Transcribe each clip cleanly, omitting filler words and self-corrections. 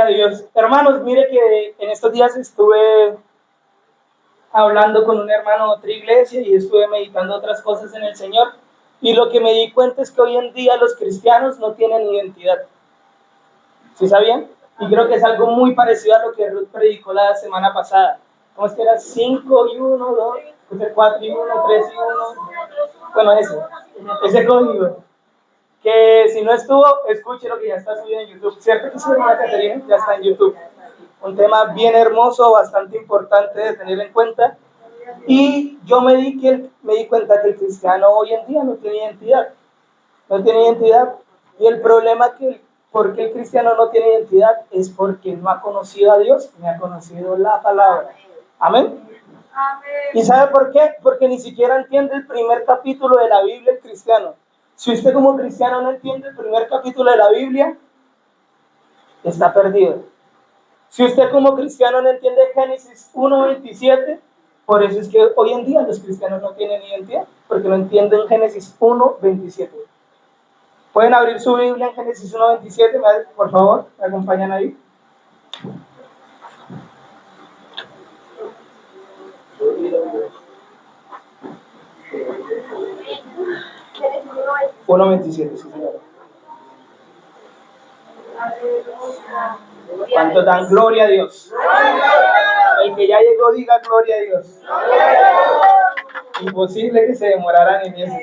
Dios. Hermanos, mire que en estos días estuve hablando con un hermano de otra iglesia y estuve meditando otras cosas en el Señor, y lo que me di cuenta es que hoy en día los cristianos no tienen identidad. ¿Sí sabían? Y creo que es algo muy parecido a lo que Ruth predicó la semana pasada. ¿Cómo es que era? 5 y 1, 2, 4 y 1, 3 y 1. Bueno, ese código. Que si no estuvo, escuche lo que ya está subido en YouTube. ¿Cierto que sí, hermana Caterina? Ya está en YouTube. Un tema bien hermoso, bastante importante de tener en cuenta. Y yo me di cuenta que el cristiano hoy en día no tiene identidad. No tiene identidad. Y el problema por qué el cristiano no tiene identidad es porque no ha conocido a Dios, ni ha conocido la palabra. Amén. ¿Y sabe por qué? Porque ni siquiera entiende el primer capítulo de la Biblia el cristiano. Si usted como cristiano no entiende el primer capítulo de la Biblia, está perdido. Si usted como cristiano no entiende Génesis 1:27, por eso es que hoy en día los cristianos no tienen identidad, porque no entienden Génesis 1:27. ¿Pueden abrir su Biblia en Génesis 1:27? Por favor, me acompañan ahí. ¿1:27? Sí, señora. ¿Cuántos dan gloria a Dios? El que ya llegó diga gloria a Dios. Imposible que se demoraran en eso.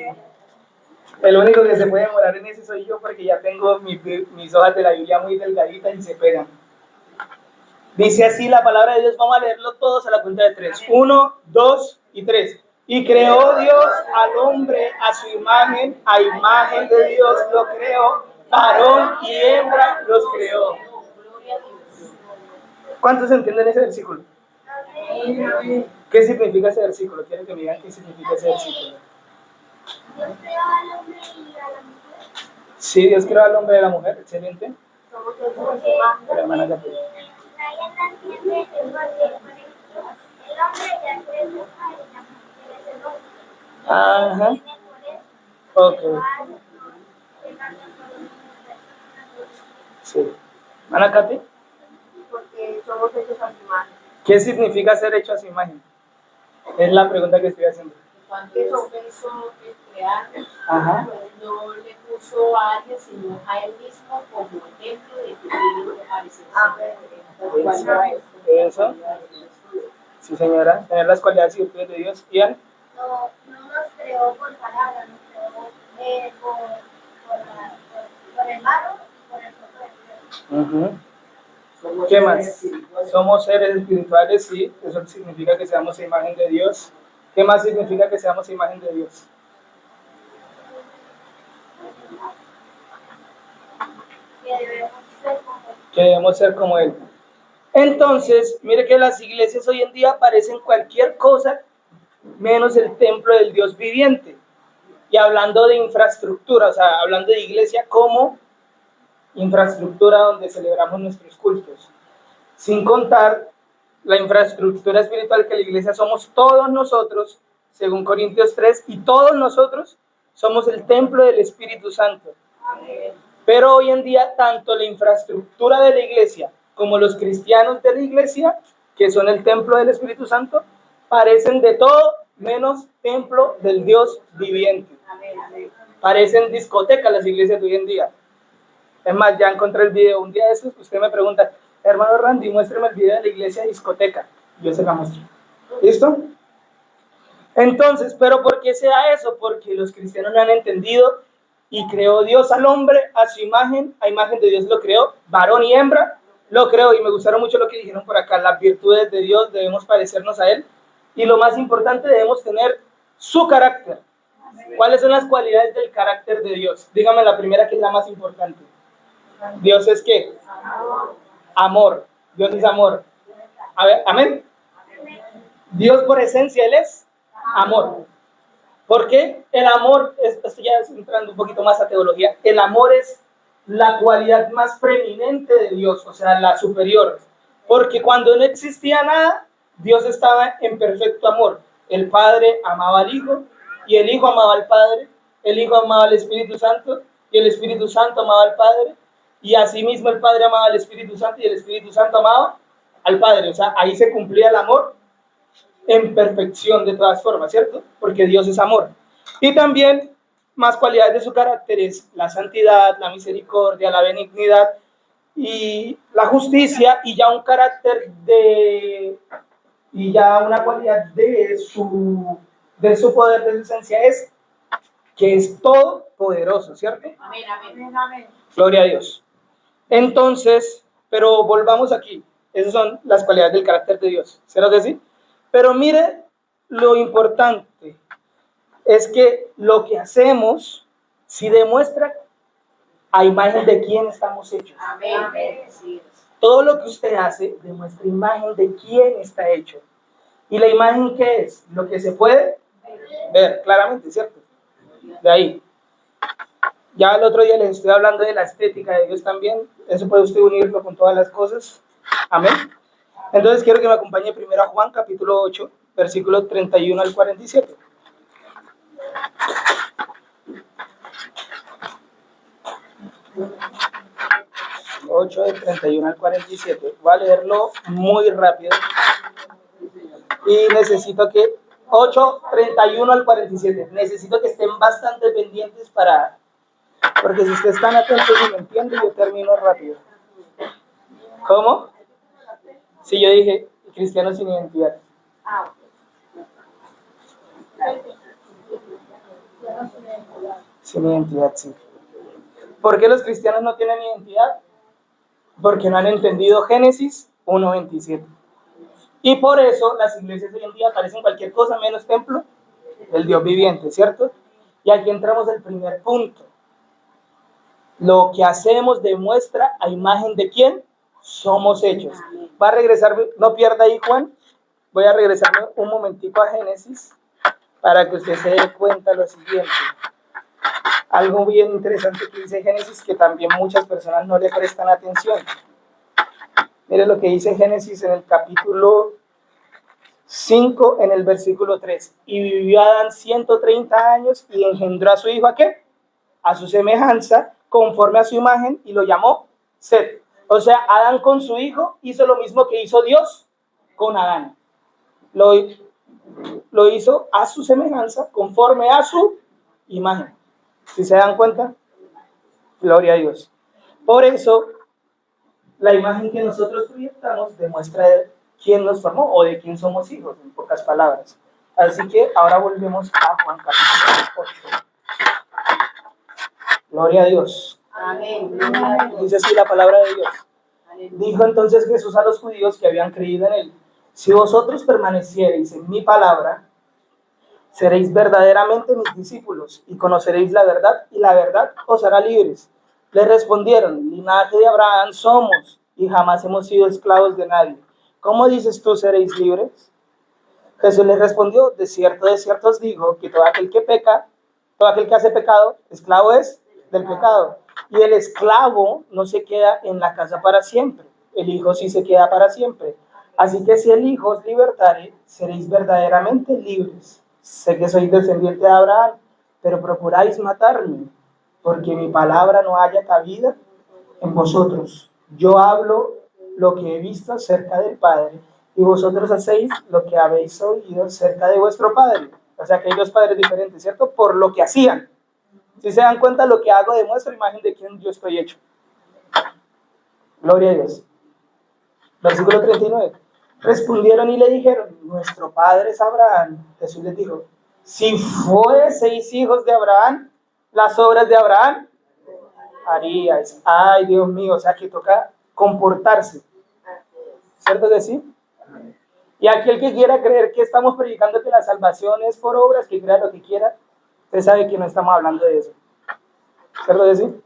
El único que se puede demorar en eso soy yo, porque ya tengo mis hojas de la Biblia muy delgaditas y se pegan. Dice así la palabra de Dios. Vamos a leerlo todos a la cuenta de 3. 1, 2 y 3. Y creó Dios al hombre a su imagen, a imagen de Dios lo creó, varón y hembra los creó. ¿Cuántos entienden ese versículo? ¿Qué significa ese versículo? Quiero que me digan qué significa ese versículo. Dios creó al hombre y a la mujer. Sí, Dios creó al hombre y a la mujer, excelente. La hermana ya puede. Israel la entiende es porque el hombre ya es el mujer y la mujer es el hombre. Ajá. Ok. Sí. ¿Ana Katy? Porque somos hechos a su imagen. ¿Qué significa ser hecho a su imagen? Es la pregunta que estoy haciendo. Cuando Dios pensó en crearnos, no le puso a alguien, sino a él mismo como ejemplo de que parecer. Eso. Sí, señora. Tener las cualidades y virtudes de Dios. ¿Ian? No nos creó por palabras, nos creó por el barro y por el fuego de Dios. ¿Qué más? Somos seres espirituales, sí. Eso significa que seamos a imagen de Dios. ¿Qué más significa que seamos a imagen de Dios? Que debemos ser como Él. Entonces, mire que las iglesias hoy en día parecen cualquier cosa menos el templo del Dios viviente. Y hablando de infraestructura, o sea, hablando de iglesia como infraestructura donde celebramos nuestros cultos. Sin contar la infraestructura espiritual que la iglesia somos todos nosotros, según Corintios 3, y todos nosotros somos el templo del Espíritu Santo. Amén. Pero hoy en día, tanto la infraestructura de la iglesia como los cristianos de la iglesia, que son el templo del Espíritu Santo, parecen de todo menos templo del Dios viviente. Amén. Parecen discotecas las iglesias de hoy en día. Es más, ya encontré el video. Un día de estos, usted me pregunta, hermano Randy, muéstrame el video de la iglesia discoteca. Yo se la muestro. ¿Listo? Entonces, ¿pero por qué se da eso? Porque los cristianos no han entendido, y creó Dios al hombre a su imagen, a imagen de Dios lo creó, varón y hembra lo creó. Y me gustaron mucho lo que dijeron por acá, las virtudes de Dios, debemos parecernos a Él, y lo más importante, debemos tener su carácter. ¿Cuáles son las cualidades del carácter de Dios? Dígame la primera, que es la más importante. ¿Dios es qué? Amor. Dios es amor. A ver, amén. Dios por esencia, Él es amor. ¿Por qué? El amor, esto ya es entrando un poquito más a teología, el amor es la cualidad más preeminente de Dios, o sea, la superior. Porque cuando no existía nada, Dios estaba en perfecto amor. El Padre amaba al Hijo, y el Hijo amaba al Padre, el Hijo amaba al Espíritu Santo, y el Espíritu Santo amaba al Padre, Y asimismo el Padre amaba al Espíritu Santo y el Espíritu Santo amaba al Padre. O sea, ahí se cumplía el amor en perfección de todas formas, ¿cierto? Porque Dios es amor. Y también más cualidades de su carácter es la santidad, la misericordia, la benignidad y la justicia, y ya un carácter y ya una cualidad de su poder, de su esencia, es que es todopoderoso, ¿cierto? Amén, amén. Gloria a Dios. Entonces, pero volvamos aquí. Esas son las cualidades del carácter de Dios, ¿cierto que sí? Pero mire, lo importante es que lo que hacemos sí demuestra a imagen de quién estamos hechos. Amén. Sí. Todo lo que usted hace demuestra imagen de quién está hecho. ¿Y la imagen qué es? Lo que se puede ver claramente, ¿cierto? De ahí. Ya el otro día les estoy hablando de la estética de Dios también. Eso puede usted unirlo con todas las cosas. Amén. Entonces quiero que me acompañe primero a Juan capítulo 8, versículos 31 al 47. Ocho del 31 al 47. Voy a leerlo muy rápido. Y necesito que 8:31 al 47. Necesito que estén bastante pendientes porque si ustedes están atentos y me entienden, yo termino rápido. ¿Cómo? Si yo dije cristiano sin identidad. Sin identidad, sí. ¿Por qué los cristianos no tienen identidad? Porque no han entendido Génesis 1:27. Y por eso las iglesias hoy en día parecen cualquier cosa menos templo del Dios viviente, ¿cierto? Y aquí entramos al primer punto. Lo que hacemos demuestra a imagen de quién somos hechos. Va a regresar, no pierda ahí, Juan. Voy a regresarme un momentico a Génesis para que usted se dé cuenta de lo siguiente. Algo bien interesante que dice Génesis, que también muchas personas no le prestan atención. Mire lo que dice Génesis en el capítulo 5, en el versículo 3. Y vivió Adán 130 años y engendró a su hijo, ¿a qué? A su semejanza, conforme a su imagen, y lo llamó Set. O sea, Adán con su hijo hizo lo mismo que hizo Dios con Adán. Lo hizo a su semejanza, conforme a su imagen. ¿Sí se dan cuenta? Gloria a Dios. Por eso, la imagen que nosotros proyectamos demuestra quién nos formó o de quién somos hijos, en pocas palabras. Así que ahora volvemos a Juan capítulo 8. Gloria a Dios. Amén. Dice así la palabra de Dios. Dijo entonces Jesús a los judíos que habían creído en él: si vosotros permaneciereis en mi palabra, seréis verdaderamente mis discípulos y conoceréis la verdad, y la verdad os hará libres. Le respondieron: linaje de Abraham somos y jamás hemos sido esclavos de nadie. ¿Cómo dices tú seréis libres? Jesús les respondió: de cierto os digo que todo aquel que hace pecado, esclavo es del pecado. Y el esclavo no se queda en la casa para siempre, el Hijo sí se queda para siempre. Así que si el Hijo os libertare, seréis verdaderamente libres. Sé que sois descendiente de Abraham, pero procuráis matarme, porque mi palabra no haya cabida en vosotros. Yo hablo lo que he visto acerca del Padre, y vosotros hacéis lo que habéis oído acerca de vuestro Padre. O sea que hay dos padres diferentes, ¿cierto? Por lo que hacían. Si se dan cuenta, lo que hago demuestra imagen de quién yo estoy hecho. Gloria a Dios. Versículo 39. Respondieron y le dijeron: nuestro padre es Abraham. Jesús les dijo: si fueseis hijos de Abraham, las obras de Abraham haríais. Ay, Dios mío, o sea que toca comportarse. ¿Cierto que sí? Y aquel que quiera creer que estamos predicando que la salvación es por obras, que crea lo que quiera, usted sabe que no estamos hablando de eso. ¿Cierto que sí?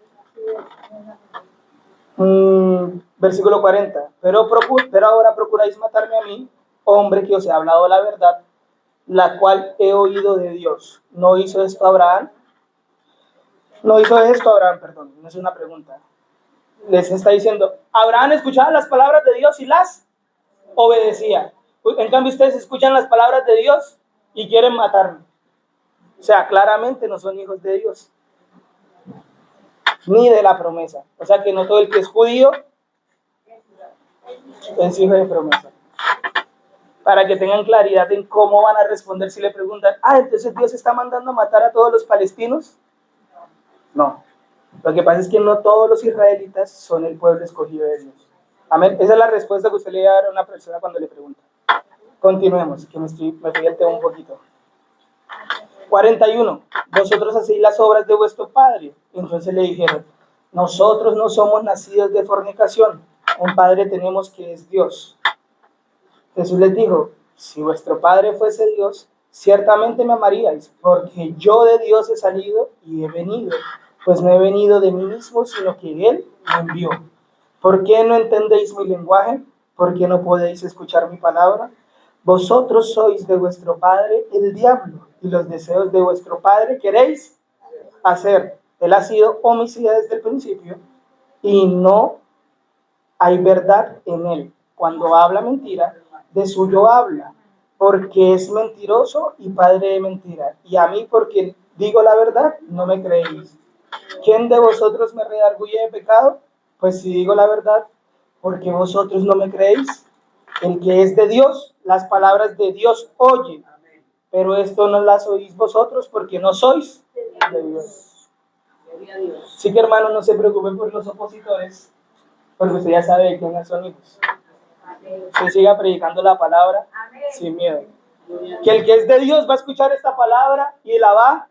Versículo 40. Pero ahora procuráis matarme a mí, hombre que os he hablado la verdad, la cual he oído de Dios. ¿No hizo esto Abraham? No hizo esto Abraham, perdón, no es una pregunta. Les está diciendo: Abraham escuchaba las palabras de Dios y las obedecía. En cambio, ustedes escuchan las palabras de Dios y quieren matarme. O sea, claramente no son hijos de Dios. ni de la promesa. O sea que no todo el que es judío es hijo de promesa. Para que tengan claridad en cómo van a responder si le preguntan, entonces Dios está mandando a matar a todos los palestinos. No. Lo que pasa es que no todos los israelitas son el pueblo escogido de Dios. Amén. Esa es la respuesta que usted le da a una persona cuando le pregunta. Continuemos, que me fui al tema un poquito. 41. Vosotros hacéis las obras de vuestro padre. Entonces le dijeron, nosotros no somos nacidos de fornicación. Un padre tenemos que es Dios. Jesús les dijo, si vuestro padre fuese Dios, ciertamente me amaríais, porque yo de Dios he salido y he venido, pues no he venido de mí mismo, sino que Él me envió. ¿Por qué no entendéis mi lenguaje? ¿Por qué no podéis escuchar mi palabra? Vosotros sois de vuestro padre el diablo, y los deseos de vuestro padre queréis hacer. Él ha sido homicida desde el principio, y no hay verdad en él. Cuando habla mentira, de suyo habla, porque es mentiroso y padre de mentira. Y a mí, porque digo la verdad, no me creéis. ¿Quién de vosotros me redarguye de pecado? Pues si digo la verdad, porque vosotros no me creéis. El que es de Dios, las palabras de Dios oye, pero esto no las oís vosotros porque no sois de Dios. Sí que, hermanos, no se preocupen por los opositores, porque usted ya sabe de quiénes son hijos. Usted siga predicando la palabra sin miedo. Que el que es de Dios va a escuchar esta palabra y la va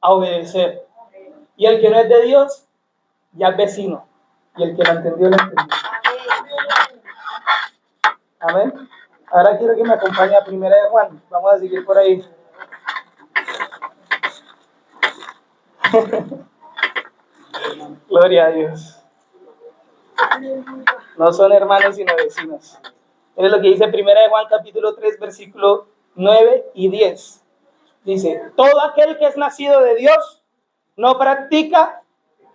a obedecer. Y el que no es de Dios, ya es vecino. Y el que lo entendió, lo entendió. Amén. Ahora quiero que me acompañe a Primera de Juan. Vamos a seguir por ahí. Gloria a Dios. No son hermanos sino vecinos. Es lo que dice Primera de Juan capítulo 3 versículo 9 y 10. Dice, todo aquel que es nacido de Dios no practica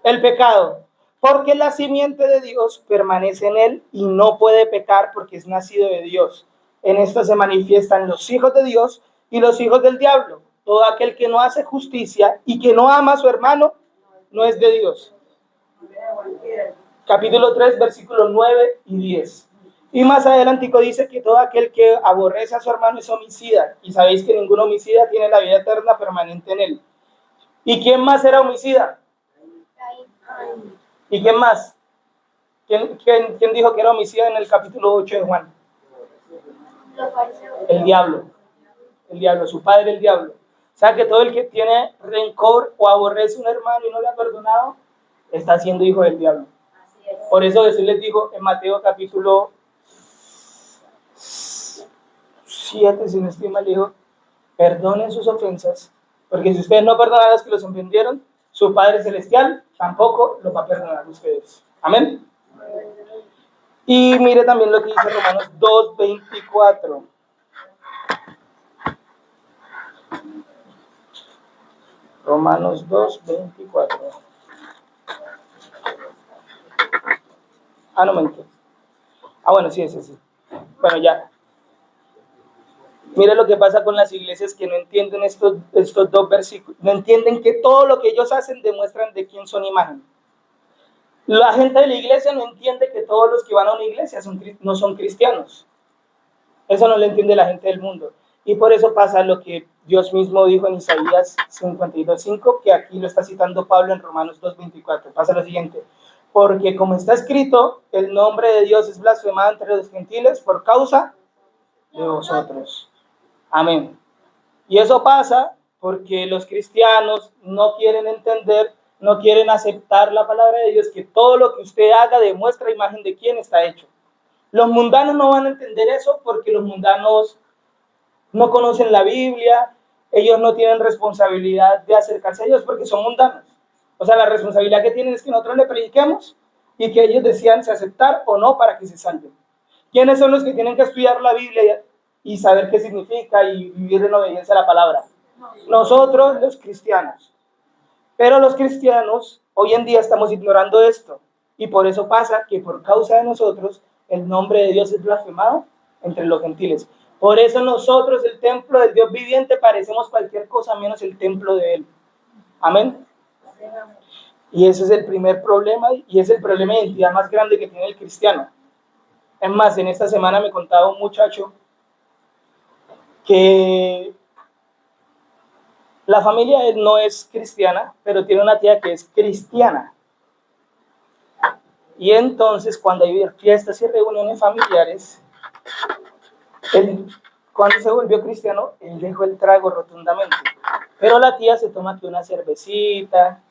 el pecado, porque la simiente de Dios permanece en él y no puede pecar porque es nacido de Dios. En esto se manifiestan los hijos de Dios y los hijos del diablo. Todo aquel que no hace justicia y que no ama a su hermano no es de Dios. Capítulo 3, versículos 9 y 10. Y más adelantico dice que todo aquel que aborrece a su hermano es homicida. Y sabéis que ningún homicida tiene la vida eterna permanente en él. ¿Y quién más era homicida? ¿Y quién más? ¿Quién dijo que era homicida en el capítulo 8 de Juan? El diablo. El diablo, su padre el diablo. O sea que todo el que tiene rencor o aborrece a un hermano y no le ha perdonado, está siendo hijo del diablo. Por eso Jesús les dijo en Mateo capítulo 7, si no estoy mal, dijo, perdonen sus ofensas, porque si ustedes no perdonan a los que los ofendieron, su Padre Celestial tampoco los va a perdonar a ustedes. Amén. Y mire también lo que dice Romanos 2:24. Romanos 2:24. No me entiendo. Bueno, sí, es ese. Bueno, ya. Mire lo que pasa con las iglesias que no entienden estos dos versículos. No entienden que todo lo que ellos hacen demuestran de quién son imagen. La gente de la iglesia no entiende que todos los que van a una iglesia no son cristianos. Eso no lo entiende la gente del mundo. Y por eso pasa lo que Dios mismo dijo en Isaías 52:5, que aquí lo está citando Pablo en Romanos 2:24. Pasa lo siguiente. Porque como está escrito, el nombre de Dios es blasfemado entre los gentiles por causa de vosotros. Amén. Y eso pasa porque los cristianos no quieren entender, no quieren aceptar la palabra de Dios, que todo lo que usted haga demuestra imagen de quién está hecho. Los mundanos no van a entender eso porque los mundanos no conocen la Biblia, ellos no tienen responsabilidad de acercarse a Dios porque son mundanos. O sea, la responsabilidad que tienen es que nosotros le prediquemos y que ellos decidan si aceptar o no para que se salven. ¿Quiénes son los que tienen que estudiar la Biblia y saber qué significa y vivir en obediencia a la palabra? Nosotros, los cristianos. Pero los cristianos hoy en día estamos ignorando esto y por eso pasa que por causa de nosotros el nombre de Dios es blasfemado entre los gentiles. Por eso nosotros, el templo del Dios viviente, parecemos cualquier cosa menos el templo de Él. Amén. Y ese es el primer problema y es el problema de identidad más grande que tiene el cristiano. Es más, en esta semana me contaba un muchacho que la familia de él no es cristiana, pero tiene una tía que es cristiana. Y entonces, cuando hay fiestas y reuniones familiares, él, cuando se volvió cristiano, él dejó el trago rotundamente. Pero la tía se toma que una cervecita,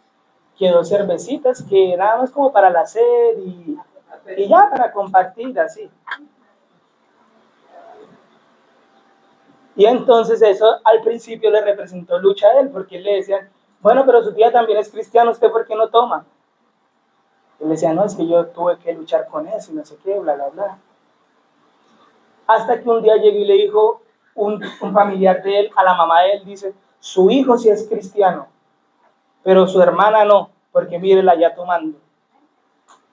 que dos cervecitas, que nada más como para la sed y ya para compartir así. Y entonces eso al principio le representó lucha a él, porque él le decía, bueno, pero su tía también es cristiana, ¿usted por qué no toma? Él decía, no, es que yo tuve que luchar con eso y no sé qué, bla, bla, bla. Hasta que un día llegó y le dijo un familiar de él, a la mamá de él, dice, su hijo sí es cristiano, pero su hermana no, porque mírela ya tomando.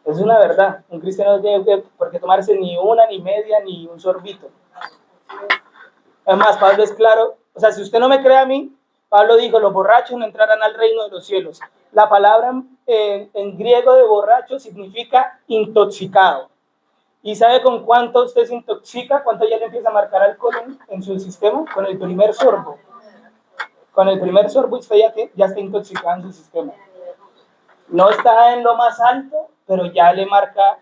Es una verdad, un cristiano no tiene por qué tomarse ni una, ni media, ni un sorbito. Además, Pablo es claro, o sea, si usted no me cree a mí, Pablo dijo, los borrachos no entrarán al reino de los cielos. La palabra en griego de borracho significa intoxicado. ¿Y sabe con cuánto usted se intoxica? ¿Cuánto ya le empieza a marcar alcohol en su sistema? Con el primer sorbo. Con el primer sorbo usted ya está intoxicado en su sistema. No está en lo más alto, pero ya le marca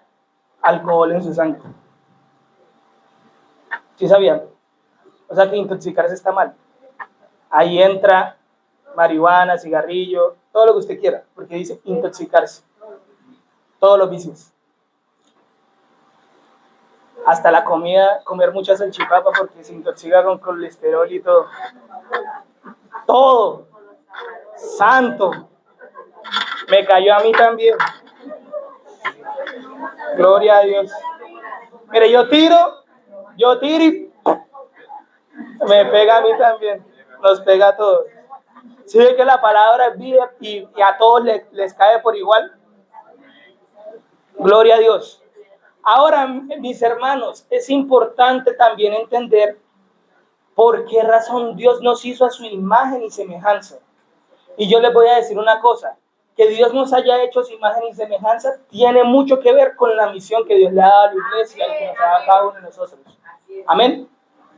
alcohol en su sangre. ¿Sí sabían? O sea que intoxicarse está mal. Ahí entra marihuana, cigarrillo, todo lo que usted quiera, porque dice intoxicarse. Todos los vicios. Hasta la comida, comer mucha salchipapa porque se intoxica con colesterol y todo. Todo. Santo. Me cayó a mí también. Gloria a Dios. Mire, yo tiro y me pega a mí también. Nos pega a todos. ¿Sí ve que la palabra es vida y a todos les cae por igual? Gloria a Dios. Ahora, mis hermanos, es importante también entender por qué razón Dios nos hizo a su imagen y semejanza. Y yo les voy a decir una cosa, que Dios nos haya hecho a su imagen y semejanza tiene mucho que ver con la misión que Dios le ha dado a la iglesia y que nos ha dado a cada uno de nosotros. Amén.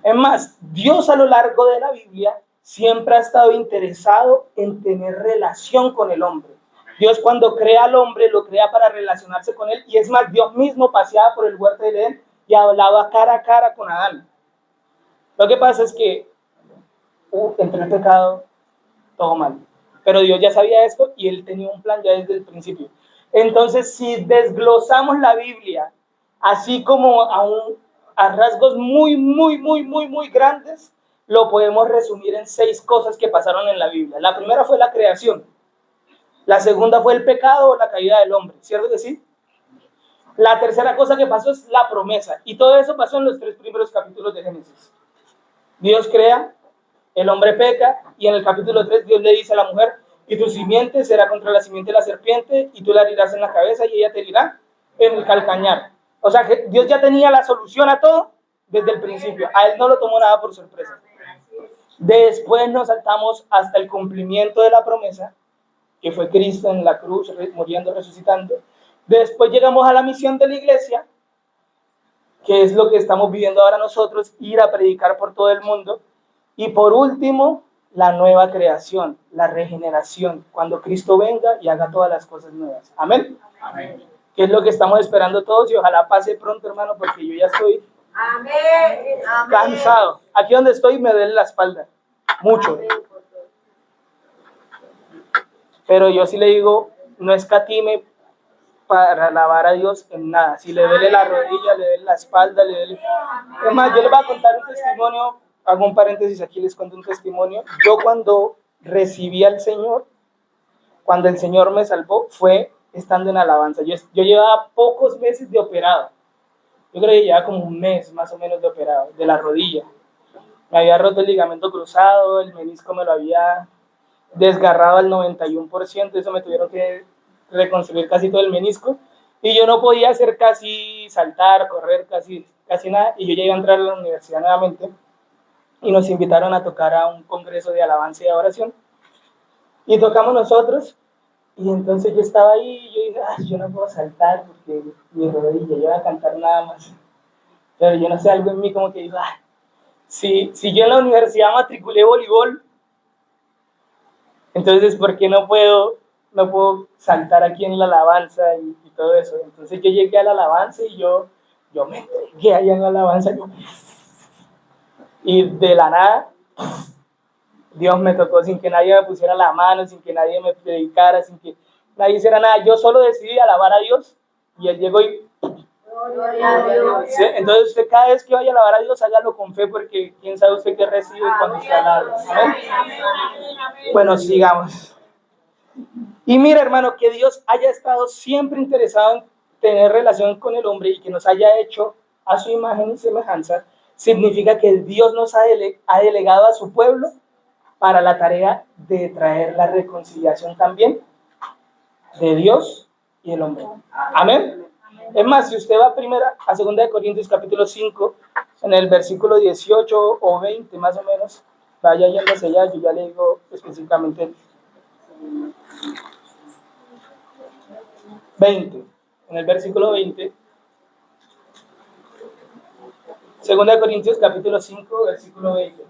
Es más, Dios a lo largo de la Biblia siempre ha estado interesado en tener relación con el hombre. Dios cuando crea al hombre lo crea para relacionarse con él y es más, Dios mismo paseaba por el huerto de Edén y hablaba cara a cara con Adán. Lo que pasa es que entre el pecado, todo mal. Pero Dios ya sabía esto y él tenía un plan ya desde el principio. Entonces, si desglosamos la Biblia, así como a rasgos muy grandes, lo podemos resumir en 6 cosas que pasaron en la Biblia. La primera fue la creación. La segunda fue el pecado o la caída del hombre, ¿cierto que sí? La tercera cosa que pasó es la promesa. Y todo eso pasó en los 3 primeros capítulos de Génesis. Dios crea, el hombre peca, y en el capítulo 3 Dios le dice a la mujer, y tu simiente será contra la simiente de la serpiente, y tú la herirás en la cabeza, y ella te herirá en el calcañar. O sea que Dios ya tenía la solución a todo desde el principio. A él no lo tomó nada por sorpresa. Después nos saltamos hasta el cumplimiento de la promesa, que fue Cristo en la cruz, muriendo, resucitando. Después llegamos a la misión de la iglesia, que es lo que estamos viviendo ahora nosotros, ir a predicar por todo el mundo. Y por último, la nueva creación, la regeneración, cuando Cristo venga y haga todas las cosas nuevas. Amén. Amén. Que es lo que estamos esperando todos y ojalá pase pronto, hermano, porque yo ya estoy cansado. Aquí donde estoy me duele la espalda, mucho. Pero yo sí le digo, no escatime para alabar a Dios en nada. Si le duele la rodilla, le duele la espalda, le duele... Es más, yo les voy a contar un testimonio, hago un paréntesis aquí, les cuento un testimonio. Yo cuando recibí al Señor, cuando el Señor me salvó, fue estando en alabanza. Yo llevaba pocos meses de operado. Yo creo que llevaba como un mes más o menos de operado, de la rodilla. Me había roto el ligamento cruzado, el menisco me lo había desgarrado al 91%, eso me tuvieron que reconstruir casi todo el menisco, y yo no podía hacer casi saltar, correr, casi nada, y yo ya iba a entrar a la universidad nuevamente, y nos invitaron a tocar a un congreso de alabanza y de oración, y tocamos nosotros, Y entonces yo estaba ahí y yo dije, yo no puedo saltar porque mi rodilla, yo voy a cantar nada más. Pero yo no sé, algo en mí como que digo, si yo en la universidad matriculé voleibol, entonces ¿por qué no puedo saltar aquí en la alabanza y todo eso? Entonces yo llegué a la alabanza y yo me entregué allá en la alabanza y de la nada Dios me tocó sin que nadie me pusiera la mano, sin que nadie me predicara, sin que nadie hiciera nada. Yo solo decidí alabar a Dios y Él llegó y... ¿Sí? Entonces usted cada vez que vaya a alabar a Dios, hágalo con fe porque quién sabe usted qué recibe cuando usted alaba. ¿Amén? Bueno, sigamos. Y mira, hermano, que Dios haya estado siempre interesado en tener relación con el hombre y que nos haya hecho a su imagen y semejanza, significa que Dios nos ha delegado a su pueblo para la tarea de traer la reconciliación también de Dios y el hombre. Amén. Es más, si usted va a 2 Corintios capítulo 5, en el versículo 18 o 20 más o menos, vaya yéndose allá, yo ya le digo específicamente 20. En el versículo 20, 2 Corintios capítulo 5, versículo 20.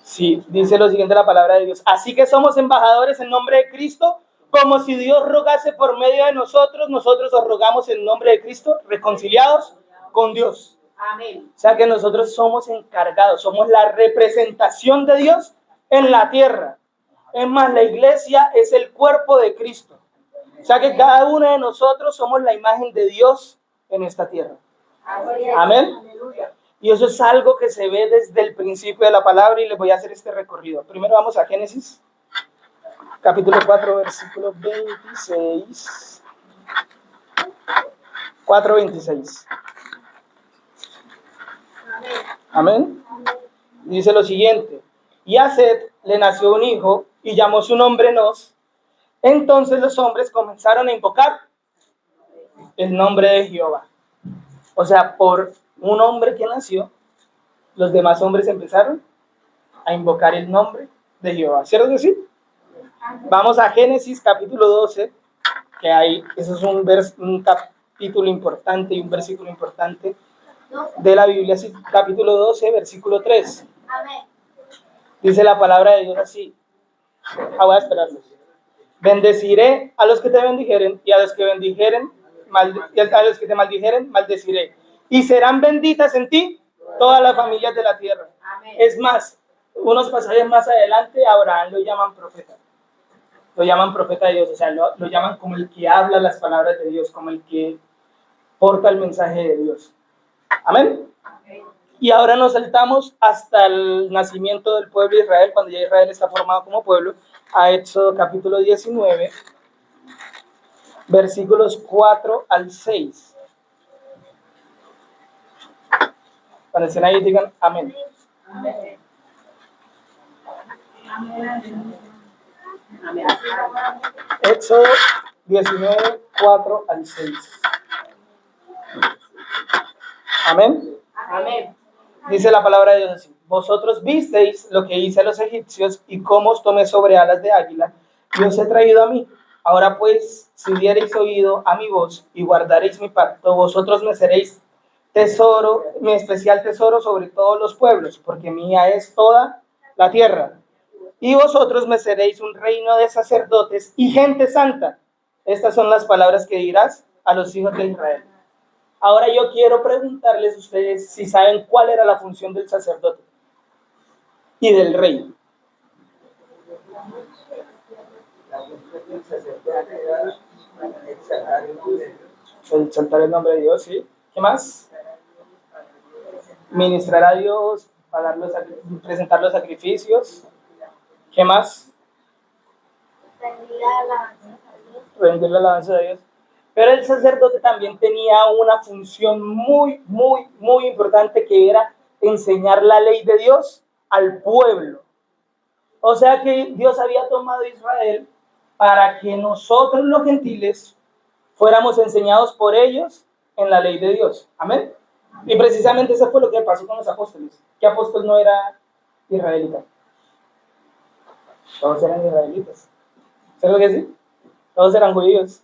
Sí, dice lo siguiente la palabra de Dios. Así que somos embajadores en nombre de Cristo, como si Dios rogase por medio de nosotros, nosotros os rogamos en nombre de Cristo, reconciliados con Dios. Amén. O sea que nosotros somos encargados, somos la representación de Dios en la tierra. Es más, la iglesia es el cuerpo de Cristo. O sea que cada uno de nosotros somos la imagen de Dios en esta tierra. Amén. Y eso es algo que se ve desde el principio de la palabra y les voy a hacer este recorrido. Primero vamos a Génesis, capítulo 4, versículo 26. 4:26. Amén. Dice lo siguiente. Y a Set le nació un hijo y llamó su nombre Nos. Entonces los hombres comenzaron a invocar el nombre de Jehová. O sea, por un hombre que nació, los demás hombres empezaron a invocar el nombre de Jehová. ¿Cierto que sí? Vamos a Génesis capítulo 12, que eso es un capítulo importante y un versículo importante de la Biblia, capítulo 12, versículo 3. Amén. Dice la palabra de Dios así. Voy a esperarlos. Bendeciré a los que te bendijeren y a los que bendijeren, a los que te maldijeren, maldeciré. Y serán benditas en ti todas las familias de la tierra. Amén. Es más, unos pasajes más adelante, a Abraham lo llaman profeta. Lo llaman profeta de Dios, o sea, lo llaman como el que habla las palabras de Dios, como el que porta el mensaje de Dios. Amén. Y ahora nos saltamos hasta el nacimiento del pueblo de Israel, cuando ya Israel está formado como pueblo, a Éxodo capítulo 19, versículos 4 al 6. Cuando estén ahí digan amén. Amén. Amén. Éxodo 19, 4 al 6. Amén. Amén. Dice la palabra de Dios así. Vosotros visteis lo que hice a los egipcios y cómo os tomé sobre alas de águila y os he traído a mí. Ahora pues, si diereis oído a mi voz y guardareis mi pacto, vosotros me seréis tesoro, mi especial tesoro sobre todos los pueblos, porque mía es toda la tierra. Y vosotros me seréis un reino de sacerdotes y gente santa. Estas son las palabras que dirás a los hijos de Israel. Ahora yo quiero preguntarles a ustedes si saben cuál era la función del sacerdote y del rey. Exaltar el nombre de Dios, ¿sí? ¿Qué más? Ministrar a Dios, presentar los sacrificios. ¿Qué más? Rendir la alabanza a Dios. Pero el sacerdote también tenía una función muy, muy, muy importante, que era enseñar la ley de Dios al pueblo. O sea que Dios había tomado a Israel para que nosotros los gentiles fuéramos enseñados por ellos en la ley de Dios. Amén. Y precisamente eso fue lo que pasó con los apóstoles. ¿Qué apóstol no era israelita? Todos eran israelitas. ¿Sabes lo que sí? Todos eran judíos.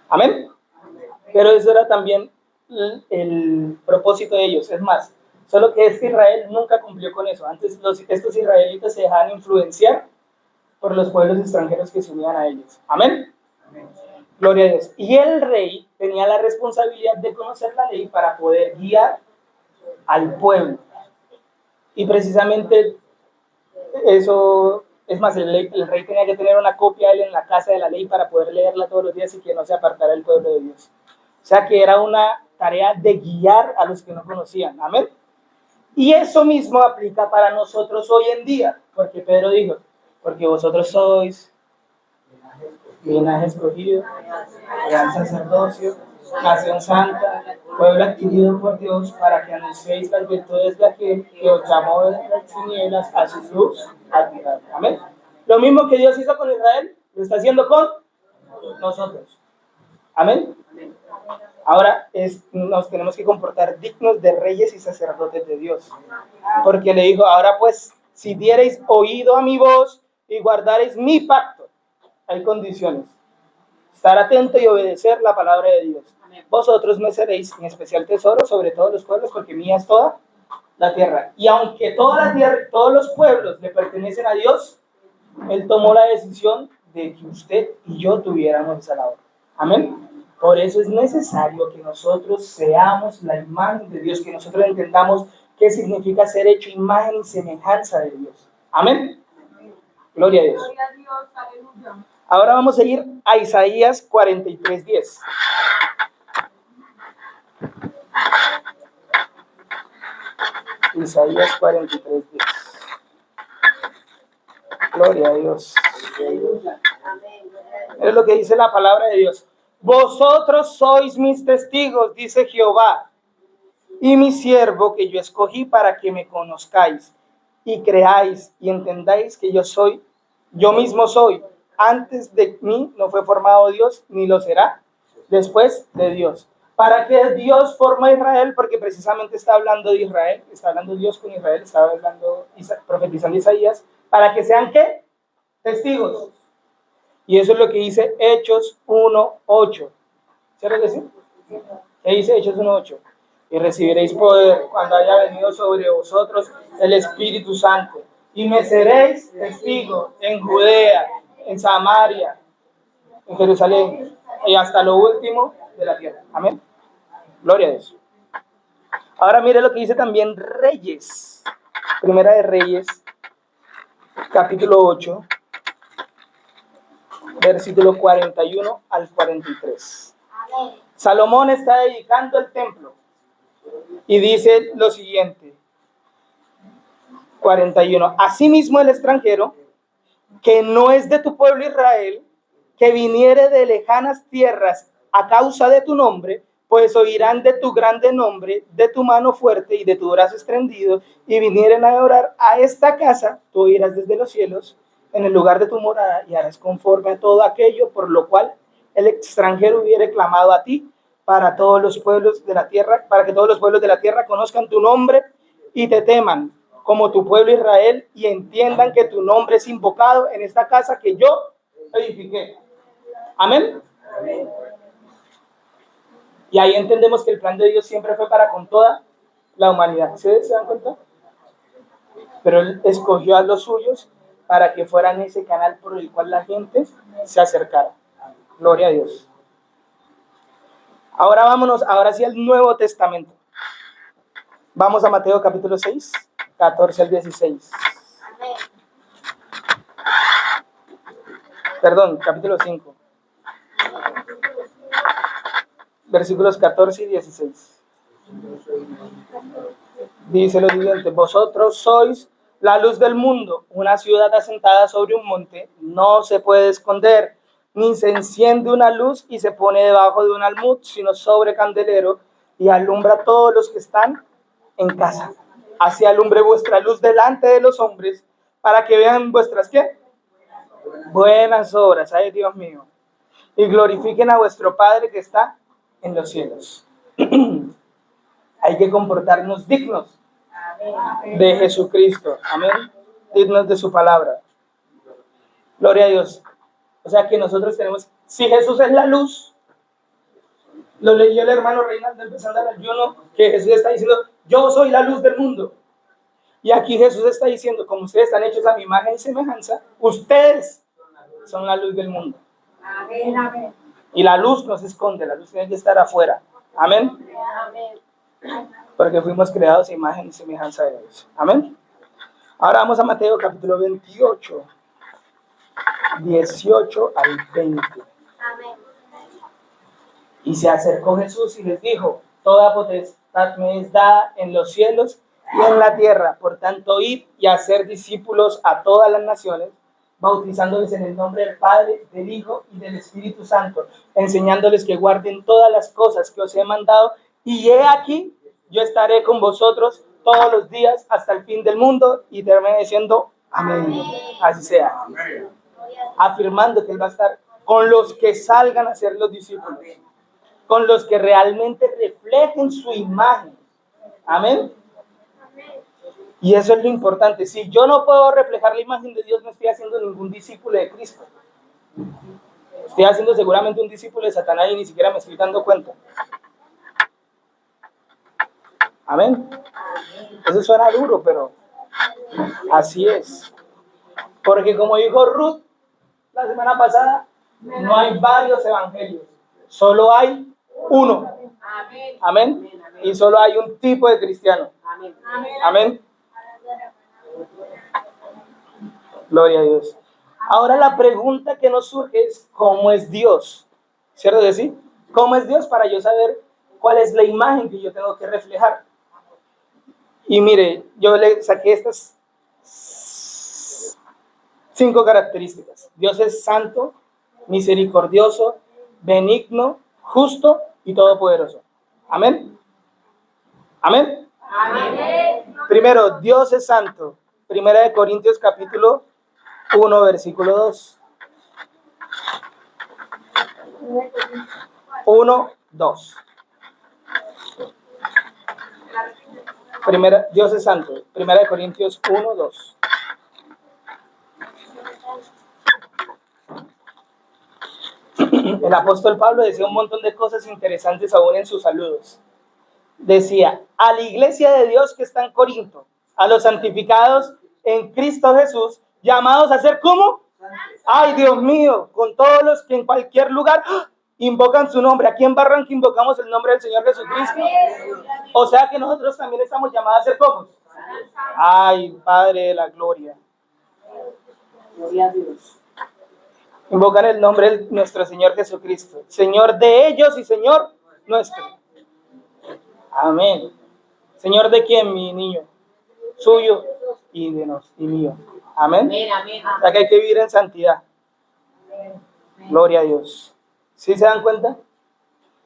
Amén. Pero eso era también el propósito de ellos. Es más, solo que Israel nunca cumplió con eso. Antes estos israelitas se dejaban influenciar por los pueblos extranjeros que se unían a ellos. Amén. Gloria a Dios. Y el rey tenía la responsabilidad de conocer la ley para poder guiar al pueblo. Y precisamente eso, es más, el rey tenía que tener una copia de él en la casa de la ley para poder leerla todos los días y que no se apartara del pueblo de Dios. O sea que era una tarea de guiar a los que no conocían. Amén. Y eso mismo aplica para nosotros hoy en día, porque Pedro dijo, porque vosotros sois linaje escogido, gran sacerdocio, nación santa, pueblo adquirido por Dios, para que anunciéis las virtudes de aquel que os llamó de las tinieblas a su luz admirable. Amén. Lo mismo que Dios hizo con Israel, lo está haciendo con nosotros. Amén. Ahora nos tenemos que comportar dignos de reyes y sacerdotes de Dios. Porque le dijo, ahora pues, si diereis oído a mi voz y guardareis mi pacto, hay condiciones. Estar atento y obedecer la palabra de Dios. Vosotros me seréis mi especial tesoro sobre todos los pueblos, porque mía es toda la tierra. Y aunque toda la tierra, todos los pueblos le pertenecen a Dios, Él tomó la decisión de que usted y yo tuviéramos esa labor. Amén. Por eso es necesario que nosotros seamos la imagen de Dios, que nosotros entendamos qué significa ser hecho imagen y semejanza de Dios. Amén. Gloria a Dios. Ahora vamos a ir a Isaías 43:10. Isaías 43:10. Gloria a Dios. Es lo que dice la palabra de Dios. Vosotros sois mis testigos, dice Jehová, y mi siervo que yo escogí para que me conozcáis y creáis y entendáis que yo mismo soy. Antes de mí no fue formado Dios, ni lo será después de Dios. ¿Para qué Dios forma a Israel? Porque precisamente está hablando de Israel, está hablando Dios con Israel, está hablando, profetizando Isaías, para que sean ¿qué? Testigos. Y eso es lo que dice Hechos 1:8. ¿Cierto que sí? ¿Qué dice Hechos 1:8? Y recibiréis poder cuando haya venido sobre vosotros el Espíritu Santo. Y me seréis testigos en Judea, en Samaria, en Jerusalén y hasta lo último de la tierra. Amén. Gloria a Dios. Ahora mire lo que dice también Reyes. Primera de Reyes, capítulo 8, versículo 41 al 43. Salomón está dedicando el templo y dice lo siguiente, 41. Asimismo el extranjero, que no es de tu pueblo Israel, que viniere de lejanas tierras a causa de tu nombre, pues oirán de tu grande nombre, de tu mano fuerte y de tu brazo extendido, y vinieren a orar a esta casa, tú oirás desde los cielos, en el lugar de tu morada, y harás conforme a todo aquello, por lo cual el extranjero hubiere clamado a ti, para todos los pueblos de la tierra, para que todos los pueblos de la tierra conozcan tu nombre y te teman, como tu pueblo Israel, y entiendan que tu nombre es invocado en esta casa que yo edifiqué. Amén. Y ahí entendemos que el plan de Dios siempre fue para con toda la humanidad. ¿Se dan cuenta? Pero Él escogió a los suyos para que fueran ese canal por el cual la gente se acercara. Gloria a Dios. Ahora vámonos, ahora sí al Nuevo Testamento. Vamos a Mateo capítulo 6, 14 al 16. Perdón, capítulo 5. Versículos 14 y 16. Dice lo siguiente: vosotros sois la luz del mundo. Una ciudad asentada sobre un monte no se puede esconder, ni se enciende una luz y se pone debajo de un almud, sino sobre candelero, y alumbra a todos los que están en casa. Así alumbre vuestra luz delante de los hombres, para que vean vuestras ¿qué? Buenas obras, ay Dios mío, y glorifiquen a vuestro Padre que está en los cielos. Hay que comportarnos dignos de Jesucristo, amén, dignos de su palabra. Gloria a Dios. O sea que nosotros tenemos, si Jesús es la luz, lo leyó el hermano Reinaldo empezando el ayuno, que Jesús está diciendo, yo soy la luz del mundo. Y aquí Jesús está diciendo, como ustedes están hechos a mi imagen y semejanza, ustedes son la luz del mundo. Amén, amén. Y la luz no se esconde, la luz tiene que estar afuera. Amén. Amén. Porque fuimos creados a imagen y semejanza de Dios. Amén. Ahora vamos a Mateo capítulo 28, 18 al 20. Amén. Y se acercó Jesús y les dijo, toda potestad me es dada en los cielos y en la tierra. Por tanto, id y hacer discípulos a todas las naciones, bautizándoles en el nombre del Padre, del Hijo y del Espíritu Santo, enseñándoles que guarden todas las cosas que os he mandado. Y he aquí, yo estaré con vosotros todos los días hasta el fin del mundo. Y termina diciendo, amén. Así sea. Afirmando que Él va a estar con los que salgan a ser los discípulos, con los que realmente reflejen su imagen. Amén. Y eso es lo importante. Si yo no puedo reflejar la imagen de Dios, no estoy haciendo ningún discípulo de Cristo. Estoy haciendo seguramente un discípulo de Satanás y ni siquiera me estoy dando cuenta. Amén. Eso suena duro, pero así es. Porque como dijo Ruth la semana pasada, no hay varios evangelios, solo hay uno. Amén. Amén. Y solo hay un tipo de cristiano. Amén. Amén. Gloria a Dios. Ahora la pregunta que nos surge es, ¿cómo es Dios? ¿Cierto de sí? ¿Cómo es Dios para yo saber cuál es la imagen que yo tengo que reflejar? Y mire, yo le saqué estas 5 características. Dios es santo, misericordioso, benigno, justo y todopoderoso. Amén. Amén. Amén. Primero, Dios es santo. Primera de Corintios capítulo 1, versículo 2. 1, 2. Dios es santo. Primera de Corintios 1, 2. El apóstol Pablo decía un montón de cosas interesantes aún en sus saludos. Decía, a la iglesia de Dios que está en Corinto, a los santificados en Cristo Jesús, llamados a ser ¿cómo? Ay, Dios mío, con todos los que en cualquier lugar invocan su nombre. Aquí en Barranca invocamos el nombre del Señor Jesucristo. O sea que nosotros también estamos llamados a ser ¿cómo? Ay, Padre de la gloria. Gloria a Dios. Invocan el nombre de nuestro Señor Jesucristo, Señor de ellos y Señor nuestro. Amén. ¿Señor de quién, mi niño? Suyo y de nosotros y mío. Amén. Amén. O sea que hay que vivir en santidad. Gloria a Dios. ¿Sí se dan cuenta?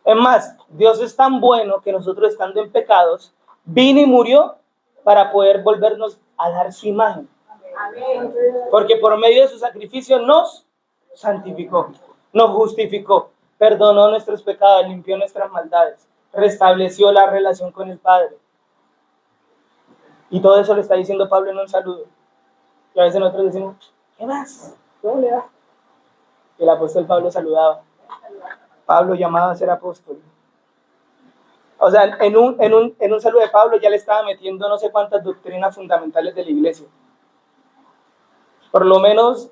Es más, Dios es tan bueno que nosotros estando en pecados, vino y murió para poder volvernos a dar su imagen. Amén. Porque por medio de su sacrificio nos santificó, nos justificó, perdonó nuestros pecados, limpió nuestras maldades, restableció la relación con el Padre. Y todo eso lo está diciendo Pablo en un saludo. Y a veces nosotros decimos, ¿qué más? ¿Cómo le da? Y el apóstol Pablo saludaba. Pablo llamado a ser apóstol. O sea, en un saludo de Pablo ya le estaba metiendo no sé cuántas doctrinas fundamentales de la iglesia. Por lo menos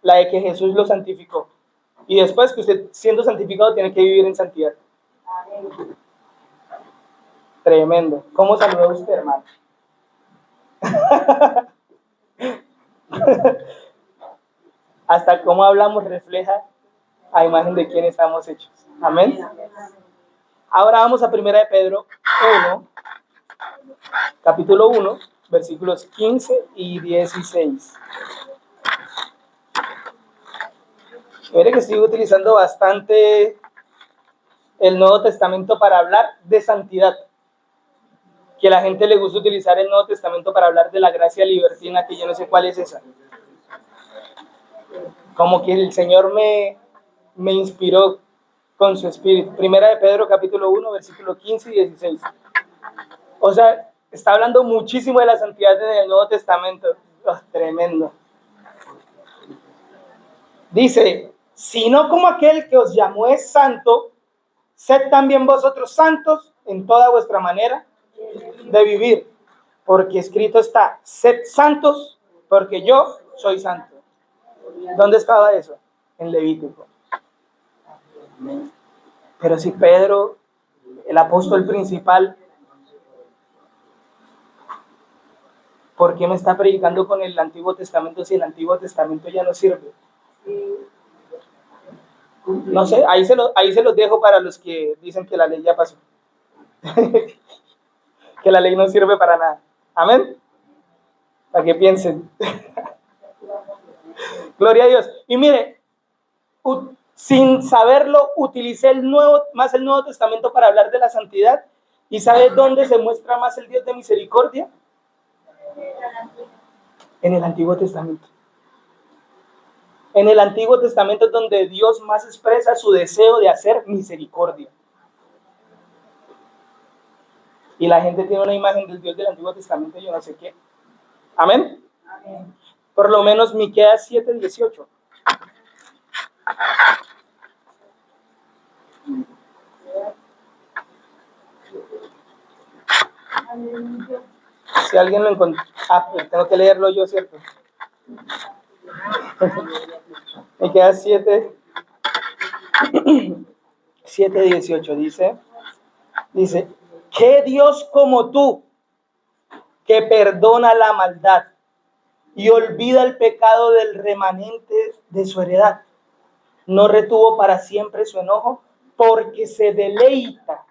la de que Jesús lo santificó. Y después que usted, siendo santificado, tiene que vivir en santidad. Tremendo. ¿Cómo saludó usted, hermano? Hasta cómo hablamos refleja a imagen de quién estamos hechos. Amén. Ahora vamos a 1 de Pedro 1, capítulo 1, versículos 15 y 16. Mire que estoy utilizando bastante el Nuevo Testamento para hablar de santidad. Que a la gente le gusta utilizar el Nuevo Testamento para hablar de la gracia libertina, que yo no sé cuál es esa. Como que el Señor me inspiró con su espíritu. 1 de Pedro capítulo 1, versículo 15 y 16. O sea, está hablando muchísimo de la santidad en el Nuevo Testamento. Oh, tremendo. Dice, sino como aquel que os llamó es santo, sed también vosotros santos en toda vuestra manera de vivir, porque escrito está, sed santos, porque yo soy santo. ¿Dónde estaba eso? En Levítico. Pero si Pedro, el apóstol principal, ¿por qué me está predicando con el Antiguo Testamento si el Antiguo Testamento ya no sirve? No sé, ahí se los dejo para los que dicen que la ley ya pasó. Que la ley no sirve para nada. Amén. Para que piensen. Gloria a Dios. Y mire, sin saberlo, utilicé el Nuevo Testamento para hablar de la santidad. ¿Y sabe dónde se muestra más el Dios de misericordia? En el Antiguo Testamento. En el Antiguo Testamento es donde Dios más expresa su deseo de hacer misericordia. Y la gente tiene una imagen del Dios del Antiguo Testamento, yo no sé qué. ¿Amén? Amén. Por lo menos Miqueas 7:18. Si alguien lo encontró. Pues tengo que leerlo yo, ¿cierto? Miqueas 7:18 dice, ¿qué Dios como tú, que perdona la maldad y olvida el pecado del remanente de su heredad, no retuvo para siempre su enojo, porque se deleita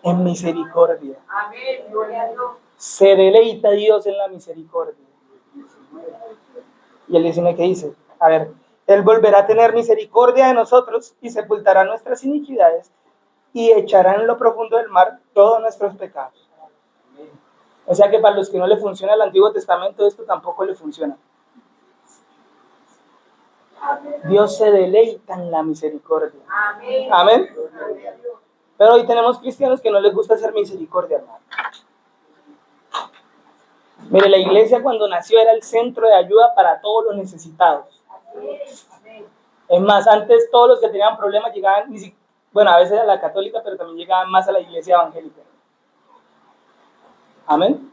en misericordia? Amén, gloria a Dios. Se deleita Dios en la misericordia. Y el 19 que dice, a ver, Él volverá a tener misericordia de nosotros y sepultará nuestras iniquidades y echará en lo profundo del mar todos nuestros pecados. O sea que para los que no le funciona el Antiguo Testamento, esto tampoco le funciona. Dios se deleita en la misericordia. Amén. Amén. Pero hoy tenemos cristianos que no les gusta hacer misericordia, hermano. Mire, la iglesia cuando nació era el centro de ayuda para todos los necesitados. Es más, antes todos los que tenían problemas llegaban, bueno, a veces a la católica, pero también llegaban más a la iglesia evangélica. Amén.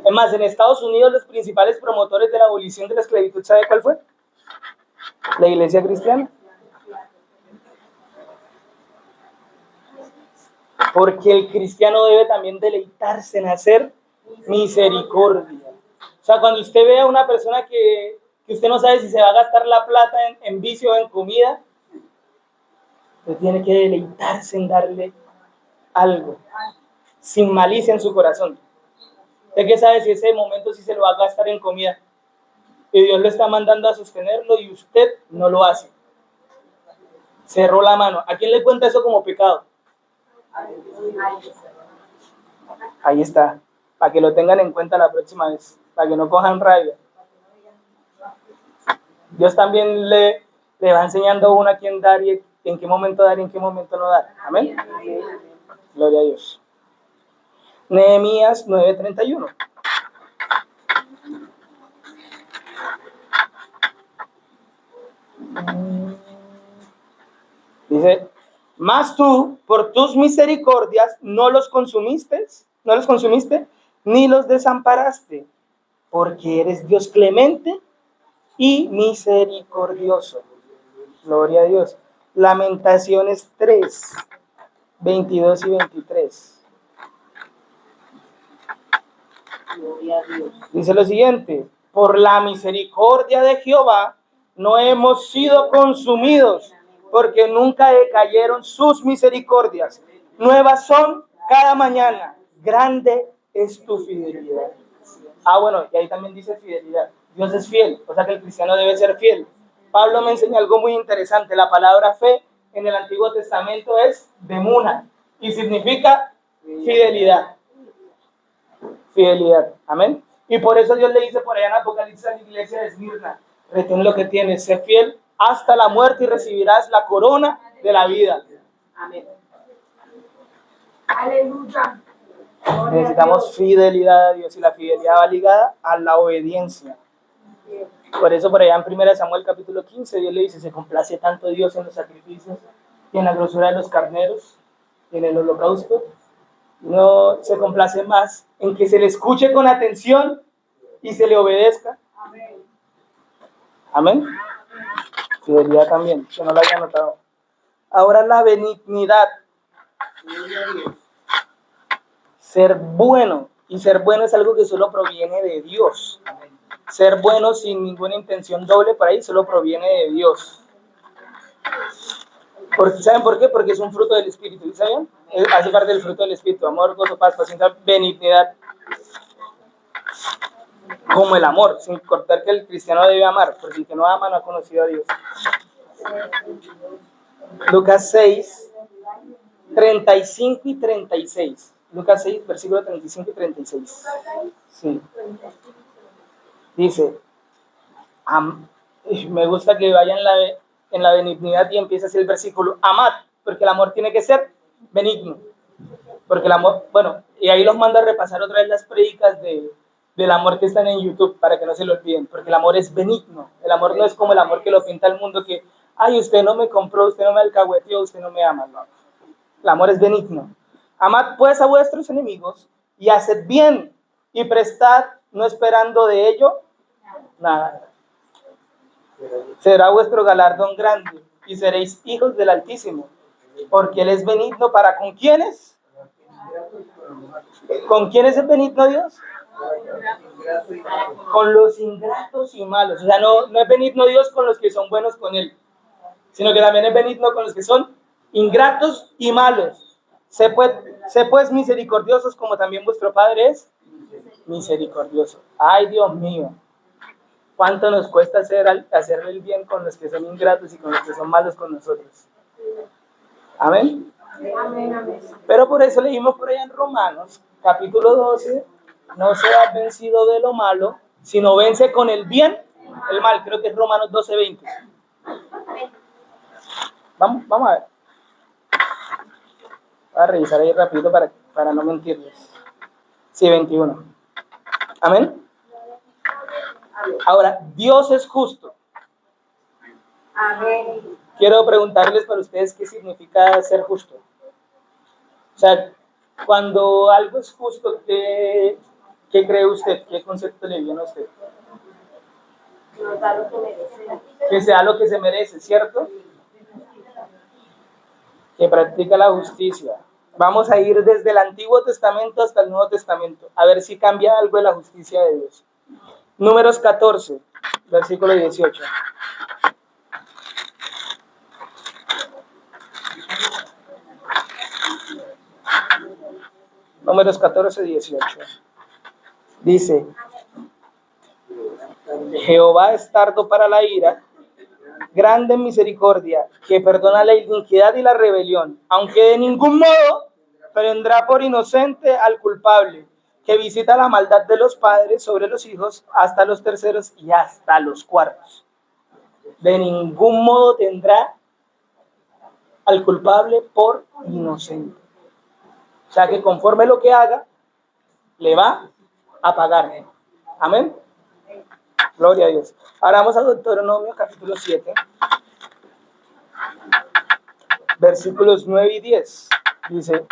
Es más, en Estados Unidos los principales promotores de la abolición de la esclavitud, ¿sabe cuál fue? La iglesia cristiana. Porque el cristiano debe también deleitarse en hacer misericordia. O sea, cuando usted ve a una persona que usted no sabe si se va a gastar la plata en vicio o en comida, usted tiene que deleitarse en darle algo, sin malicia en su corazón. ¿Usted qué sabe si ese momento sí se lo va a gastar en comida? Y Dios lo está mandando a sostenerlo y usted no lo hace. Cerró la mano. ¿A quién le cuenta eso como pecado? Ahí está, para que lo tengan en cuenta la próxima vez, para que no cojan rabia. Dios también le va enseñando a uno a quién dar y en qué momento dar y en qué momento no dar. Amén. Gloria a Dios. Nehemías 9:31. Dice, mas tú, por tus misericordias, no los consumiste, ni los desamparaste, porque eres Dios clemente y misericordioso. Gloria a Dios. Lamentaciones 3:22 y 23. Gloria a Dios. Dice lo siguiente, por la misericordia de Jehová no hemos sido consumidos, porque nunca decayeron sus misericordias. Nuevas son cada mañana, grande es tu fidelidad. Bueno, y ahí también dice fidelidad. Dios es fiel, o sea que el cristiano debe ser fiel. Pablo me enseña algo muy interesante. La palabra fe en el Antiguo Testamento es demuna y significa fidelidad. Fidelidad, amén. Y por eso Dios le dice por allá en Apocalipsis a la iglesia de Esmirna, retén lo que tienes, sé fiel hasta la muerte y recibirás la corona de la vida. Amén. Aleluya. Necesitamos fidelidad a Dios y la fidelidad va ligada a la obediencia. Por eso por allá en 1 Samuel capítulo 15 Dios le dice, se complace tanto Dios en los sacrificios y en la grosura de los carneros y en el holocausto. No se complace más en que se le escuche con atención y se le obedezca. Amén. Fidelidad también, que no lo haya notado. Ahora la benignidad. Ser bueno. Y ser bueno es algo que solo proviene de Dios. Ser bueno sin ninguna intención doble por ahí solo proviene de Dios. ¿Saben por qué? Porque es un fruto del Espíritu. ¿Saben? Hace parte del fruto del Espíritu. Amor, gozo, paz, paciencia, benignidad. Como el amor, sin cortar que el cristiano debe amar, porque el que no ama no ha conocido a Dios. Lucas 6, 35 y 36. Lucas 6, versículo 35 y 36. Sí. Dice, me gusta que vayan en la benignidad y empieza así el versículo, amad, porque el amor tiene que ser benigno. Porque el amor, bueno, y ahí los mando a repasar otra vez las prédicas del amor que están en YouTube, para que no se lo olviden, porque el amor es benigno. El amor no es como el amor que lo pinta el mundo, que, ay, usted no me compró, usted no me alcahueteó, usted no me ama. No. El amor es benigno. Amad pues a vuestros enemigos y haced bien y prestad, no esperando de ello nada. Será vuestro galardón grande y seréis hijos del Altísimo, porque Él es benigno para ¿con quiénes? ¿Con quién es el benigno Dios? Con los ingratos y malos. O sea, no es benigno Dios con los que son buenos con Él, sino que también es benigno con los que son ingratos y malos. Sé pues misericordiosos como también vuestro Padre es misericordioso. Ay, Dios mío, cuánto nos cuesta hacerle el bien con los que son ingratos y con los que son malos con nosotros. Amén. Pero por eso leímos por allá en Romanos, capítulo 12, no seas vencido de lo malo, sino vence con el bien el mal. Creo que es Romanos 12, 20. Vamos a ver. Voy a revisar ahí rapidito para no mentirles. Sí, 21. Amén. Ahora, Dios es justo. Amén. Quiero preguntarles para ustedes qué significa ser justo. O sea, cuando algo es justo, ¿qué cree usted? ¿Qué concepto le viene a usted? Nos da lo que merecemos. Que sea lo que se merece, ¿cierto? Que practica la justicia. Vamos a ir desde el Antiguo Testamento hasta el Nuevo Testamento, a ver si cambia algo de la justicia de Dios. Números 14, versículo 18. Números 14, 18. Dice, Jehová es tardo para la ira, grande en misericordia, que perdona la iniquidad y la rebelión, aunque de ningún modo prendrá por inocente al culpable, que visita la maldad de los padres sobre los hijos hasta los terceros y hasta los cuartos. De ningún modo tendrá al culpable por inocente. O sea que conforme lo que haga, le va a pagar. Amén. Gloria a Dios. Ahora vamos a Deuteronomio capítulo 7. Versículos 9 y 10. Dice,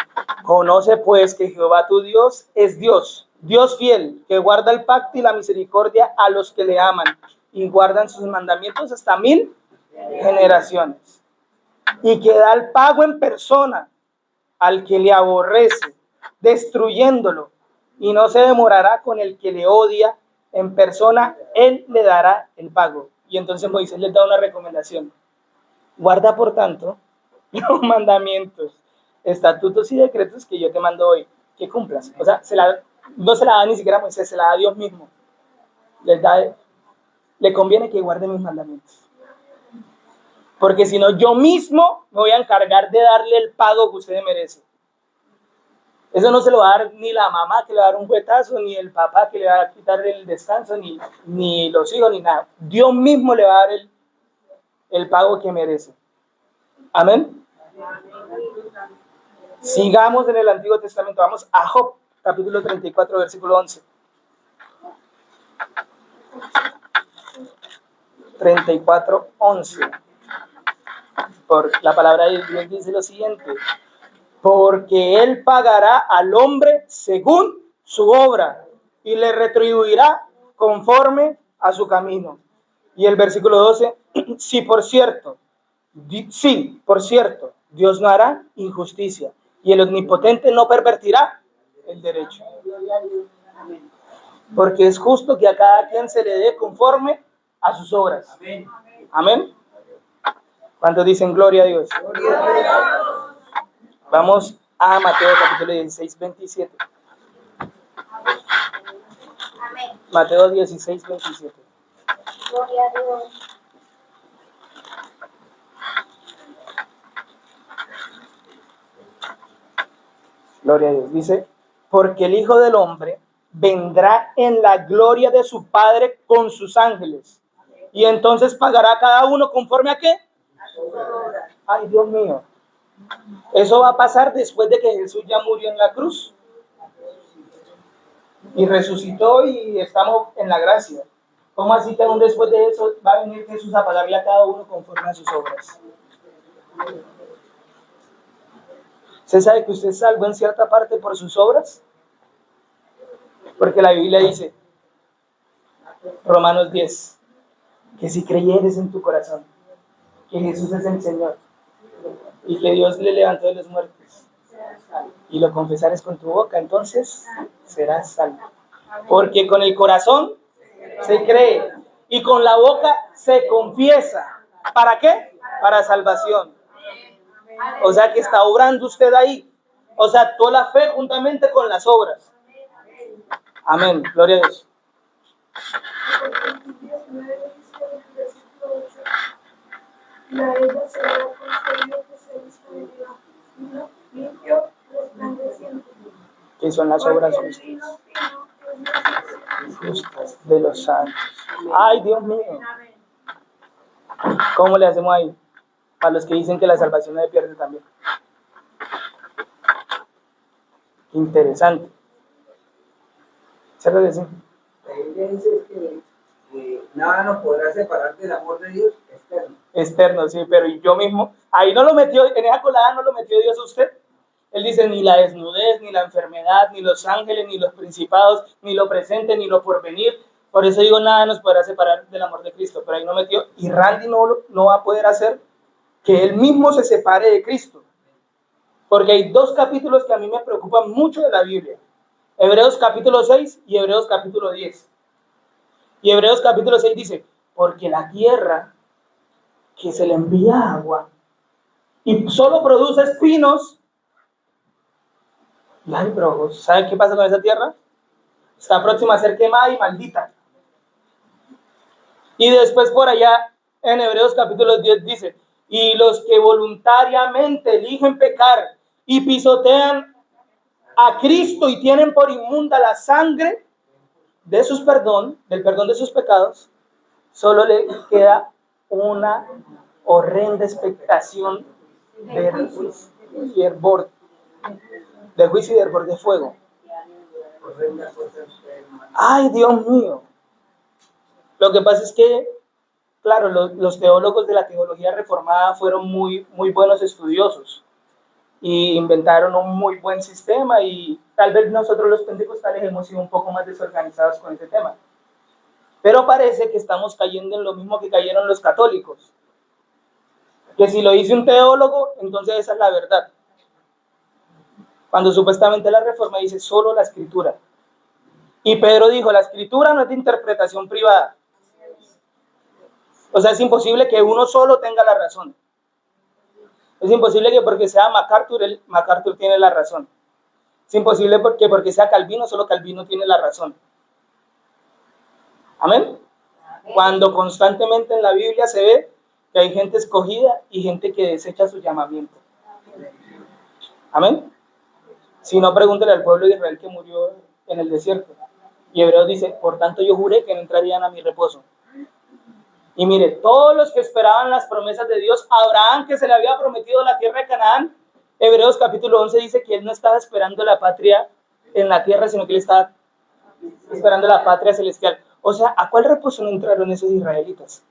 conoce pues que Jehová tu Dios es Dios, Dios fiel, que guarda el pacto y la misericordia a los que le aman y guardan sus mandamientos hasta 1000 generaciones. Y que da el pago en persona al que le aborrece, destruyéndolo, y no se demorará con el que le odia, en persona él le dará el pago. Y entonces Moisés les da una recomendación. Guarda por tanto los mandamientos, estatutos y decretos que yo te mando hoy, que cumplas. O sea, no se la da ni siquiera Moisés, se la da Dios mismo. Le conviene que guarde mis mandamientos. Porque si no, yo mismo me voy a encargar de darle el pago que usted merece. Eso no se lo va a dar ni la mamá que le va a dar un juetazo, ni el papá que le va a quitar el descanso, ni los hijos, ni nada. Dios mismo le va a dar el pago que merece. Amén. Sigamos en el Antiguo Testamento. Vamos a Job, capítulo 34, versículo 11. 34:11. Por la palabra de Dios dice lo siguiente: porque Él pagará al hombre según su obra y le retribuirá conforme a su camino. Y el versículo 12, sí, por cierto, Dios no hará injusticia y el omnipotente no pervertirá el derecho. Porque es justo que a cada quien se le dé conforme a sus obras. Amén. ¿Cuántos dicen gloria a Dios? Vamos a Mateo capítulo 16, 27. Amén. Mateo 16, 27. Gloria a Dios. Gloria a Dios. Dice, porque el Hijo del Hombre vendrá en la gloria de su Padre con sus ángeles. Y entonces pagará a cada uno conforme a qué. Ay, Dios mío. Eso va a pasar después de que Jesús ya murió en la cruz. Y resucitó y estamos en la gracia. ¿Cómo así que aún después de eso va a venir Jesús a pagarle a cada uno conforme a sus obras? ¿Usted sabe que usted es salvo en cierta parte por sus obras? Porque la Biblia dice, Romanos 10, que si creyeres en tu corazón que Jesús es el Señor y que Dios le levantó de los muertos y lo confesares con tu boca, entonces serás salvo. Porque con el corazón se cree y con la boca se confiesa. ¿Para qué? Para salvación. O sea que está obrando usted ahí. O sea, actuó la fe juntamente con las obras. Amén. Gloria a Dios. La ella será concedido que se vista de limpio, resplandeciente. Que son las obras justas de los santos. Ay, Dios mío. ¿Cómo le hacemos ahí? A los que dicen que la salvación no se pierde también. Interesante. ¿Cierto que sí? La Biblia dice que nada nos podrá separar del amor de Dios externo. Externo, sí, pero yo mismo, ahí no lo metió, en esa colada no lo metió Dios a usted. Él dice, ni la desnudez, ni la enfermedad, ni los ángeles, ni los principados, ni lo presente, ni lo porvenir. Por eso digo, nada nos podrá separar del amor de Cristo, pero ahí no metió. Y Randy no va a poder hacer que él mismo se separe de Cristo. Porque hay dos capítulos que a mí me preocupan mucho de la Biblia. Hebreos capítulo 6 y Hebreos capítulo 10. Y Hebreos capítulo 6 dice, porque la tierra que se le envía agua y solo produce espinos. Y ay, bro, ¿saben qué pasa con esa tierra? Está próxima a ser quemada y maldita. Y después por allá en Hebreos capítulo 10 dice, y los que voluntariamente eligen pecar y pisotean a Cristo y tienen por inmunda la sangre de del perdón de sus pecados, solo le queda una horrenda expectación de juicio y hervor, de fuego. Ay, Dios mío. Lo que pasa es que, claro, los teólogos de la teología reformada fueron muy, muy buenos estudiosos y inventaron un muy buen sistema, y tal vez nosotros los pentecostales hemos sido un poco más desorganizados con ese tema. Pero parece que estamos cayendo en lo mismo que cayeron los católicos. Que si lo dice un teólogo, entonces esa es la verdad. Cuando supuestamente la reforma dice solo la escritura. Y Pedro dijo, la escritura no es de interpretación privada. O sea, es imposible que uno solo tenga la razón. Es imposible que porque sea MacArthur tiene la razón. Es imposible porque sea Calvino, solo Calvino tiene la razón. ¿Amén? Cuando constantemente en la Biblia se ve que hay gente escogida y gente que desecha su llamamiento. ¿Amén? Si no, pregúntele al pueblo de Israel que murió en el desierto. Y Hebreos dice, por tanto yo juré que no entrarían a mi reposo. Y mire, todos los que esperaban las promesas de Dios, Abraham, que se le había prometido la tierra de Canaán, Hebreos capítulo 11 dice que él no estaba esperando la patria en la tierra, sino que él estaba esperando la patria celestial. O sea, ¿a cuál reposo no entraron esos israelitas?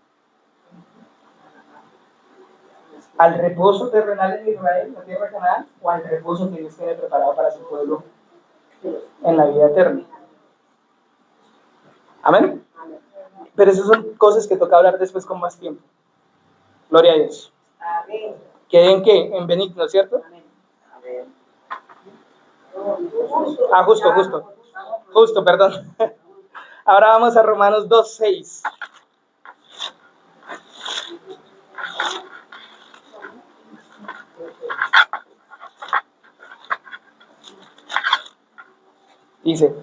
¿Al reposo terrenal en Israel, la tierra de Canaán, o al reposo que Dios tiene preparado para su pueblo en la vida eterna? Amén. Pero esas son cosas que toca hablar después con más tiempo. Gloria a Dios. Amén. ¿Queden qué? En benigno, ¿cierto? Ah, justo, perdón. Ahora vamos a Romanos 2:6. Dice,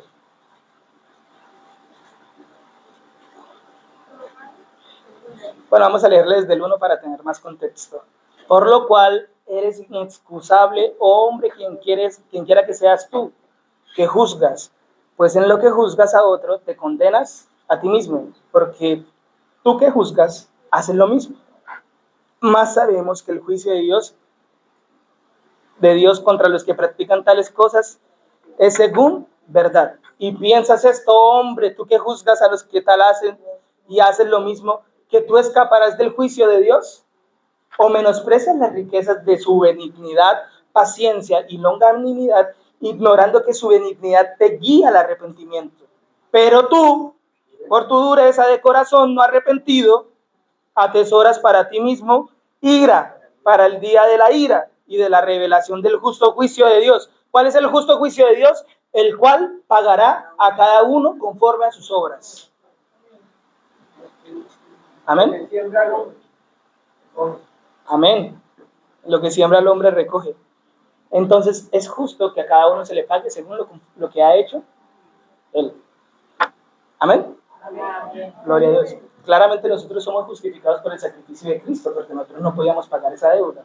bueno, vamos a leerle desde el 1 para tener más contexto. Por lo cual eres inexcusable, oh hombre, quien quiera que seas tú, que juzgas, pues en lo que juzgas a otro te condenas a ti mismo, porque tú que juzgas haces lo mismo. Más sabemos que el juicio de Dios contra los que practican tales cosas es según verdad. Y piensas esto, hombre, tú que juzgas a los que tal hacen y haces lo mismo, que tú escaparás del juicio de Dios, o menosprecias las riquezas de su benignidad, paciencia y longanimidad, ignorando que su benignidad te guía al arrepentimiento. Pero tú, por tu dureza de corazón no arrepentido, atesoras para ti mismo ira para el día de la ira y de la revelación del justo juicio de Dios. ¿Cuál es el justo juicio de Dios? El cual pagará a cada uno conforme a sus obras. Amén. Amén. Lo que siembra el hombre recoge. Entonces es justo que a cada uno se le pague según lo que ha hecho él. Amén. Gloria a Dios. Claramente nosotros somos justificados por el sacrificio de Cristo, porque nosotros no podíamos pagar esa deuda.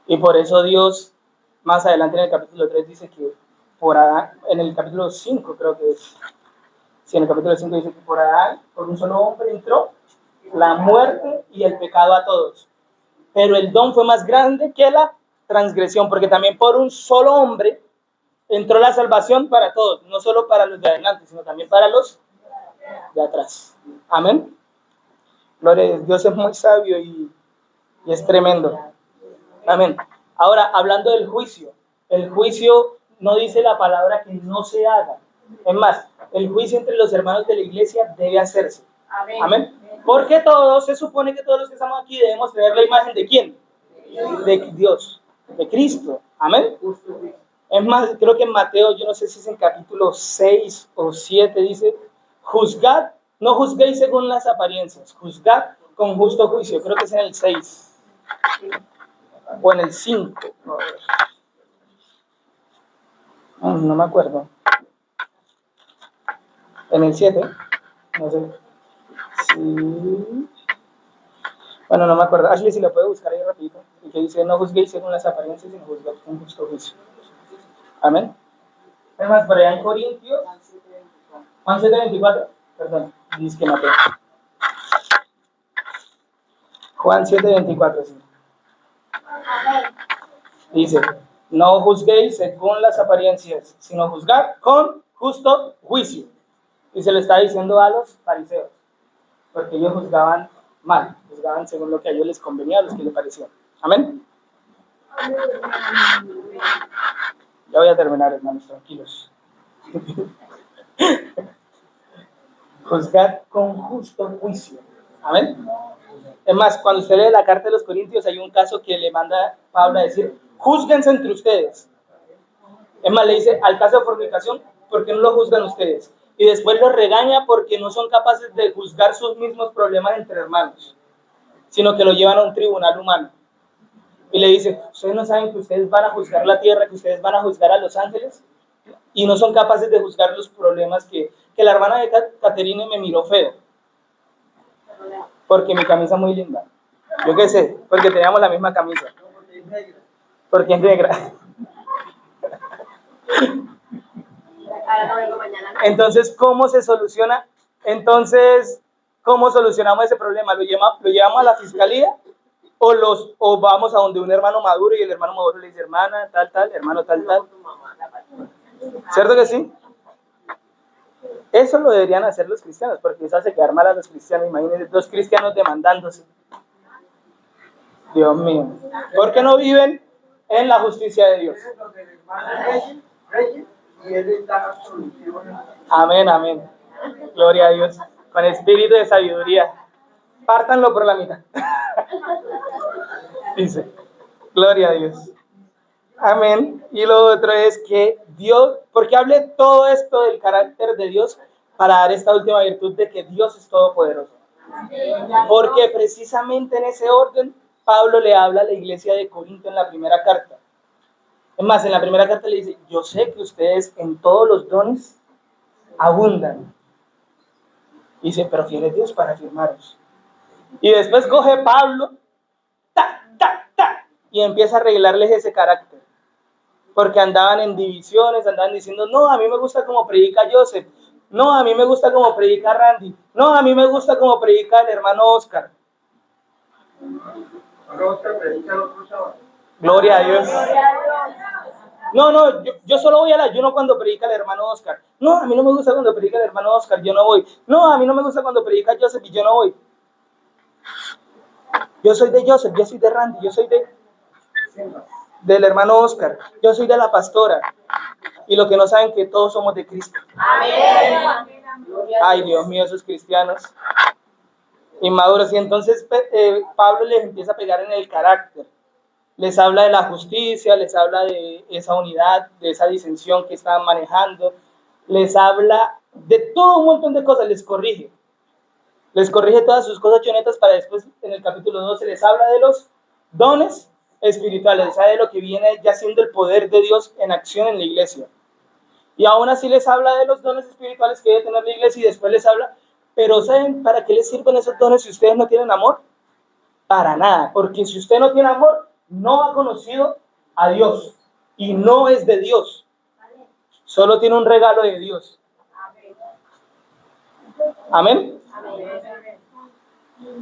Y por eso Dios, más adelante en el capítulo 3, dice que por Adán, en el capítulo 5 creo que es, sí, en el capítulo 5 dice que por Adán, por un solo hombre entró la muerte y el pecado a todos. Pero el don fue más grande que la transgresión, porque también por un solo hombre entró la salvación para todos, no solo para los de adelante, sino también para los de atrás. Amén. Gloria a Dios. Dios es muy sabio y es tremendo. Amén. Ahora, hablando del juicio, el juicio no dice la palabra que no se haga. Es más, el juicio entre los hermanos de la iglesia debe hacerse. Amén. Amén. Porque todos, se supone que todos los que estamos aquí debemos tener la imagen de ¿quién? De Dios, de Cristo. Amén. Es más, creo que en Mateo, yo no sé si es en capítulo 6 o 7, dice, juzgad, no juzguéis según las apariencias, juzgad con justo juicio. Creo que es en el 6 o en el 5. No me acuerdo. En el 7, no sé. Sí. Bueno, no me acuerdo. Ashley, si lo puede buscar ahí rapidito. Y que dice, no juzguéis según las apariencias, sino juzgad con justo juicio. Amén. Es más, por allá en Corintios, Juan 7:24, perdón, dice que Mateo. Juan 7:24, sí. Dice, no juzguéis según las apariencias, sino juzgad con justo juicio. Y se lo está diciendo a los fariseos, porque ellos juzgaban mal, juzgaban según lo que a ellos les convenía, a los que les parecía. Amén. Ya voy a terminar, hermanos, tranquilos. Juzgad con justo juicio. Amén. Es más, cuando usted lee la carta de los Corintios, hay un caso que le manda Pablo a decir, júzguense entre ustedes. Es más, le dice, al caso de fornicación, ¿por qué no lo juzgan ustedes? Y después los regaña porque no son capaces de juzgar sus mismos problemas entre hermanos, sino que lo llevan a un tribunal humano. Y le dice, ¿ustedes no saben que ustedes van a juzgar la tierra, que ustedes van a juzgar a los ángeles? Y no son capaces de juzgar los problemas que la hermana de Caterine me miró feo. Porque mi camisa es muy linda. Yo qué sé, porque teníamos la misma camisa. Porque es negra. Entonces, ¿cómo se soluciona? Entonces, ¿cómo solucionamos ese problema? ¿Lo llevamos a la fiscalía? ¿O vamos a donde un hermano maduro y el hermano maduro le dice, hermana, tal, hermano, tal? ¿Cierto que sí? Eso lo deberían hacer los cristianos, porque eso hace quedar mal a los cristianos. Imagínense, 2 cristianos demandándose. Dios mío. Porque no viven en la justicia de Dios. Ustedes donde el hermano reyes, y él les da soluciones. Amén, amén. Gloria a Dios. Con espíritu de sabiduría. Pártanlo por la mitad. Dice. Gloria a Dios. Amén. Y lo otro es que Dios, porque hablé todo esto del carácter de Dios para dar esta última virtud de que Dios es todopoderoso. Porque precisamente en ese orden Pablo le habla a la iglesia de Corinto en la primera carta. Es más, en la primera carta le dice, yo sé que ustedes en todos los dones abundan. Dice, pero fiel es Dios para afirmaros. Y después coge Pablo, y empieza a arreglarles ese carácter. Porque andaban en divisiones, andaban diciendo, no, a mí me gusta como predica Joseph. No, a mí me gusta como predica Randy. No, a mí me gusta como predica el hermano Oscar. Oscar predica el otro sábado. Gloria a Dios. No, yo solo voy al ayuno cuando predica el hermano Oscar. No, a mí no me gusta cuando predica el hermano Oscar, yo no voy. No, a mí no me gusta cuando predica Joseph y yo no voy. Yo soy de Joseph, yo soy de Randy, yo soy del hermano Oscar, yo soy de la pastora. Y lo que no saben que todos somos de Cristo. Amén. Ay, Dios mío, esos cristianos inmaduros. Y entonces Pablo les empieza a pegar en el carácter. Les habla de la justicia, les habla de esa unidad, de esa disensión que estaban manejando. Les habla de todo un montón de cosas, les corrige. Les corrige todas sus cosas chonetas para después, en el capítulo 12, les habla de los dones espirituales, les habla de lo que viene ya siendo el poder de Dios en acción en la iglesia. Y aún así les habla de los dones espirituales que debe tener la iglesia y después les habla, pero ¿saben para qué les sirven esos dones si ustedes no tienen amor? Para nada, porque si usted no tiene amor, no ha conocido a Dios y no es de Dios. Solo tiene un regalo de Dios. Amén.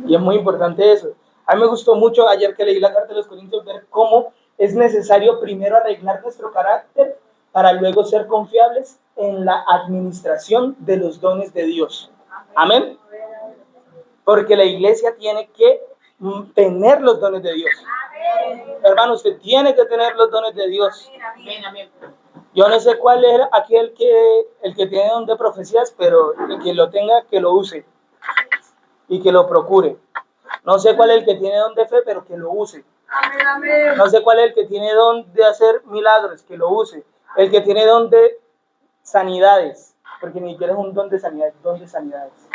Y es muy importante eso. A mí me gustó mucho ayer que leí la carta de los Corintios ver cómo es necesario primero arreglar nuestro carácter para luego ser confiables en la administración de los dones de Dios. Amén. Porque la iglesia tiene que tener los dones de Dios. Hermano, usted tiene que tener los dones de Dios. Yo no sé cuál es aquel el que tiene don de profecías, pero el que lo tenga, que lo use y que lo procure. No sé cuál es el que tiene don de fe, pero que lo use. No sé cuál es el que tiene don de hacer milagros, que lo use. El que tiene don de sanidades, porque ni siquiera es un don de sanidad, es don de sanidades.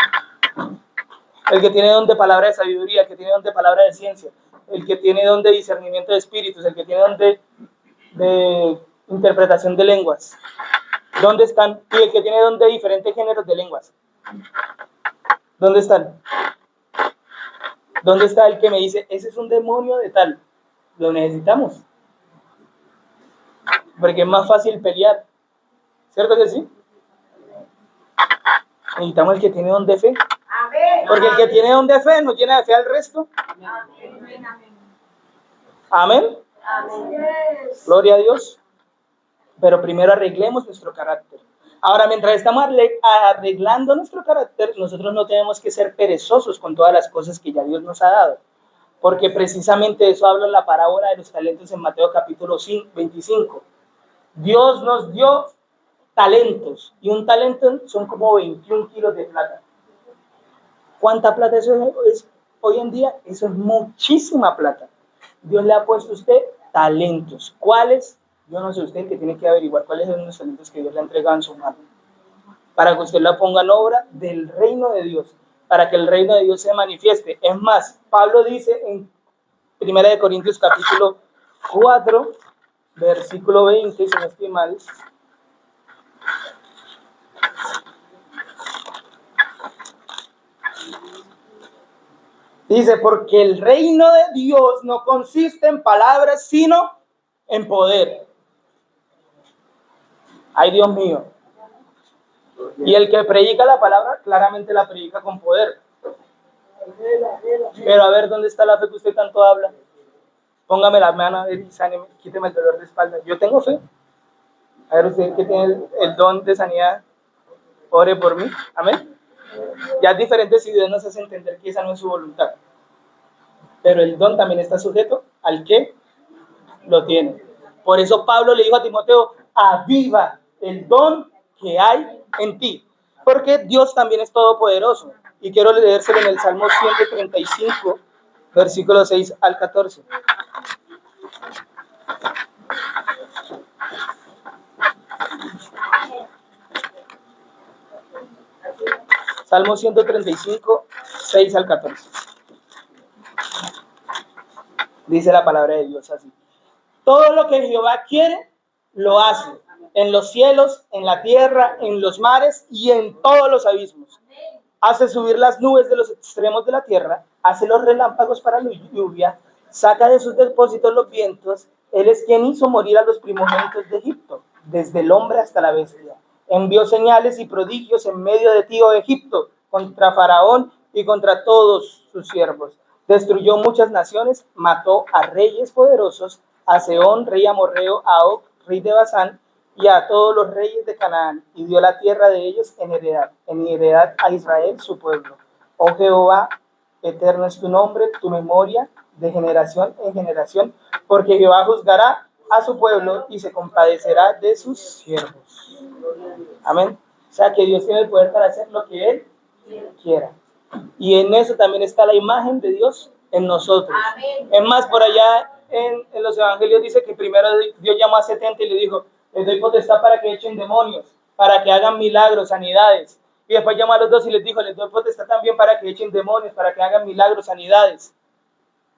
El que tiene don de palabra de sabiduría, el que tiene don de palabra de ciencia, el que tiene don de discernimiento de espíritus, el que tiene don de interpretación de lenguas. ¿Dónde están? Y el que tiene don de diferentes géneros de lenguas. ¿Dónde están? ¿Dónde está el que me dice, ese es un demonio de tal? Lo necesitamos. Porque es más fácil pelear. ¿Cierto que sí? Necesitamos el que tiene don de fe. Porque el que tiene don de fe nos llena de fe al resto. Amén. Gloria a Dios. Pero primero arreglemos nuestro carácter. Ahora, mientras estamos arreglando nuestro carácter, nosotros no tenemos que ser perezosos con todas las cosas que ya Dios nos ha dado. Porque precisamente de eso habla la parábola de los talentos en Mateo capítulo 25. Dios nos dio talentos. Y un talento son como 21 kilos de plata. ¿Cuánta plata eso es hoy en día? Eso es muchísima plata. Dios le ha puesto a usted talentos. ¿Cuáles? Yo no sé, usted que tiene que averiguar cuáles son los talentos que Dios le ha entregado en su mano. Para que usted la ponga en obra del reino de Dios. Para que el reino de Dios se manifieste. Es más, Pablo dice en 1 Corintios capítulo 4, versículo 20, si no estoy mal. Dice, porque el reino de Dios no consiste en palabras, sino en poder. Ay, Dios mío. Y el que predica la palabra, claramente la predica con poder. Pero a ver, ¿dónde está la fe que usted tanto habla? Póngame la mano, a ver, y sáneme, quíteme el dolor de espalda. Yo tengo fe. A ver, usted que tiene el don de sanidad, ore por mí. Amén. Ya es diferente si Dios nos hace entender que esa no es su voluntad. pero el don también está sujeto al que lo tiene. Por eso Pablo le dijo a Timoteo, aviva el don que hay en ti, porque Dios también es todopoderoso. Y quiero leérselo en el Salmo 135, versículos 6 al 14. Salmo 135, 6 al 14. Dice la palabra de Dios así. Todo lo que Jehová quiere, lo hace. En los cielos, en la tierra, en los mares y en todos los abismos. Hace subir las nubes de los extremos de la tierra, hace los relámpagos para la lluvia, saca de sus depósitos los vientos. Él es quien hizo morir a los primogénitos de Egipto, desde el hombre hasta la bestia. Envió señales y prodigios en medio de ti, oh Egipto, contra Faraón y contra todos sus siervos. Destruyó muchas naciones, mató a reyes poderosos, a Sehón, rey amorreo, a Og, rey de Basán, y a todos los reyes de Canaán, y dio la tierra de ellos en heredad a Israel, su pueblo. Oh Jehová, eterno es tu nombre, tu memoria, de generación en generación, porque Jehová juzgará a su pueblo y se compadecerá de sus siervos. Amén. O sea que Dios tiene el poder para hacer lo que Él quiera. Y en eso también está la imagen de Dios en nosotros. Amén. Es más, por allá en los evangelios dice que primero Dios llamó a 70 y le dijo, les doy potestad para que echen demonios, para que hagan milagros, sanidades. Y después llamó a los dos y les dijo, les doy potestad también para que echen demonios, para que hagan milagros, sanidades.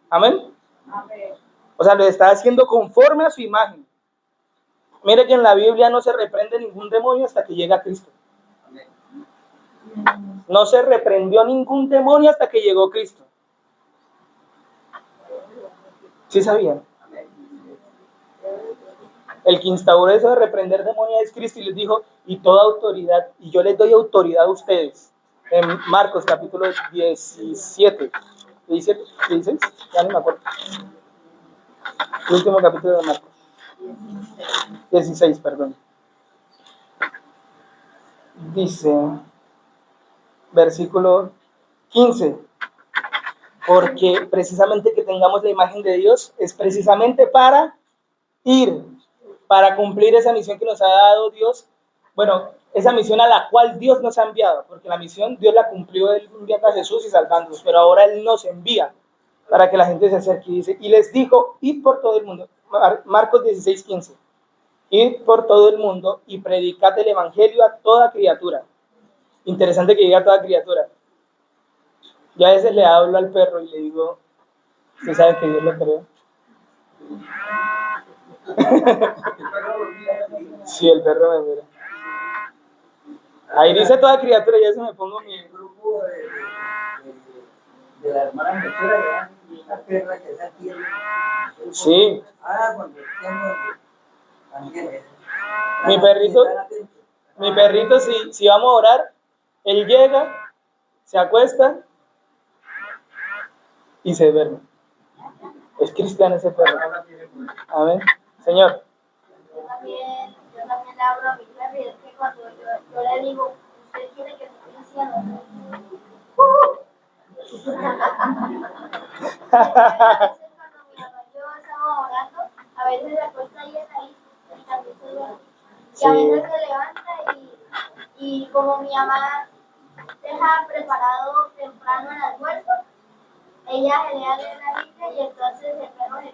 Amén. Amén. O sea, lo está haciendo conforme a su imagen. Mire que en la Biblia no se reprende ningún demonio hasta que llega Cristo. No se reprendió ningún demonio hasta que llegó Cristo. ¿Sí sabían? El que instauró eso de reprender demonios es Cristo y les dijo, y toda autoridad, y yo les doy autoridad a ustedes. En Marcos capítulo 17, 16, ya no me acuerdo. El último capítulo de Marcos. 16, perdón. Dice, versículo 15, porque precisamente que tengamos la imagen de Dios es precisamente para ir, para cumplir esa misión que nos ha dado Dios, bueno, esa misión a la cual Dios nos ha enviado, porque la misión Dios la cumplió Él enviando a Jesús y salvándonos, pero ahora Él nos envía para que la gente se acerque y dice, y les dijo, id por todo el mundo, Marcos 16, 15, id por todo el mundo y predicad el evangelio a toda criatura. Interesante que diga a toda criatura. Yo a veces le hablo al perro y le digo, ¿usted sabe que Dios lo creó? Sí, el perro me mira. Ahí dice toda criatura, ya se me pongo mi... El grupo de la hermana Mechera, una perra que está aquí. Sí. Cuando estemos también. Mi perrito, si vamos a orar, él llega, se acuesta y se duerme. Es cristiano ese perro. Amén. Señor. Yo también le hablo a mi perro y es que cuando yo le digo, ¿usted quiere que esté diciendo? A veces cuando mi mamá y yo estamos orando, a veces se acuesta ahí y también se duerme. Y a veces se levanta y como mi mamá deja preparado temprano el almuerzo, ella se le da la Biblia y entonces el perro se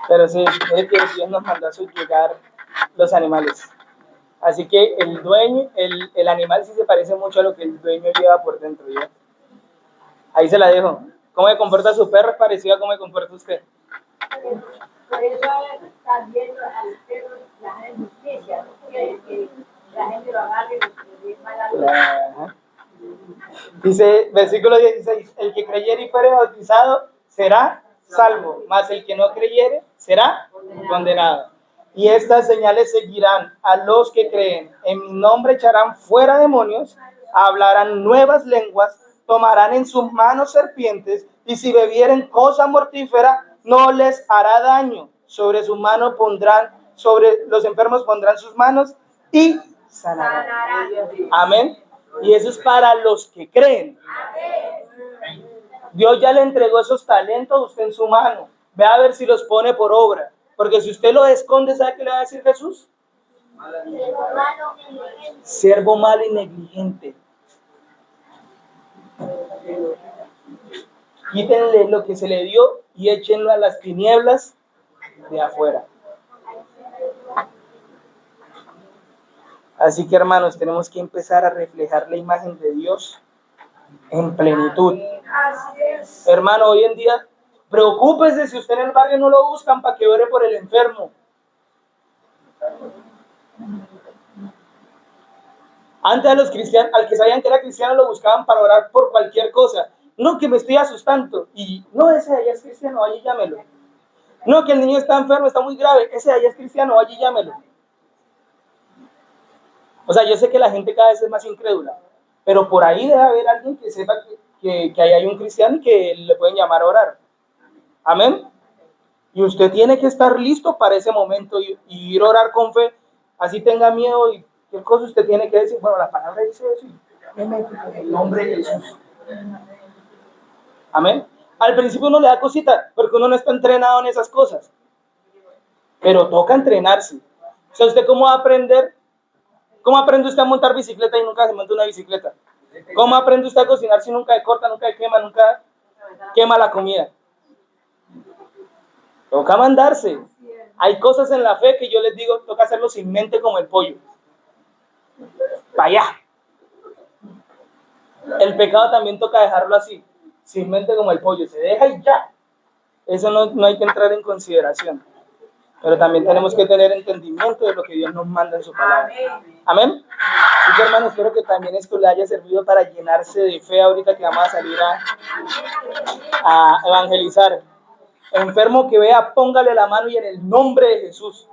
Pero sí, es que Dios nos mandó a subyugar los animales. Así que el dueño, el animal sí se parece mucho a lo que el dueño lleva por dentro, ¿ya? Ahí se la dejo. ¿Cómo se comporta su perro? Es parecido a cómo se comporta usted. Por eso también al perro la gente justicia, ¿no? Que la gente lo agarre y lo dé mala. Dice, versículo 16, el que creyere y fuere bautizado será salvo, mas el que no creyere será condenado. Y estas señales seguirán a los que creen. En mi nombre echarán fuera demonios, hablarán nuevas lenguas, tomarán en sus manos serpientes, y si bebieren cosa mortífera, no les hará daño. Sobre su mano pondrán, sobre los enfermos pondrán sus manos y sanarán. Amén. Y eso es para los que creen. Dios ya le entregó esos talentos a usted en su mano. Ve a ver si los pone por obra. Porque si usted los esconde, ¿sabe qué le va a decir Jesús? Siervo malo y negligente. Quítenle lo que se le dio y échenlo a las tinieblas de afuera. Así que, hermanos, tenemos que empezar a reflejar la imagen de Dios en plenitud. Hermano, hoy en día, preocúpese si usted en el barrio no lo buscan para que ore por el enfermo. Antes a los cristianos, al que sabían que era cristiano, lo buscaban para orar por cualquier cosa. No, que me estoy asustando. Y no, ese de allá es cristiano, vaya y llámelo. No, que el niño está enfermo, está muy grave. Ese de allá es cristiano, vaya y llámelo. O sea, yo sé que la gente cada vez es más incrédula, pero por ahí debe haber alguien que sepa que ahí hay un cristiano y que le pueden llamar a orar. Amén. Y usted tiene que estar listo para ese momento y ir a orar con fe. Así tenga miedo y qué cosa usted tiene que decir. Bueno, la palabra dice eso y en el nombre de Jesús. Amén. Al principio uno le da cosita porque uno no está entrenado en esas cosas. Pero toca entrenarse. O sea, ¿usted cómo va a aprender? ¿Cómo aprende usted a montar bicicleta y nunca se monta una bicicleta? ¿Cómo aprende usted a cocinar si nunca le corta, nunca le quema, nunca quema la comida? Toca mandarse. Hay cosas en la fe que yo les digo, toca hacerlo sin mente como el pollo. Para allá. El pecado también toca dejarlo así, sin mente como el pollo. Se deja y ya. Eso no hay que entrar en consideración. Pero también tenemos que tener entendimiento de lo que Dios nos manda en su palabra. Amén. Así que, hermano, espero que también esto le haya servido para llenarse de fe ahorita que vamos a salir a evangelizar. Enfermo que vea, póngale la mano y en el nombre de Jesús.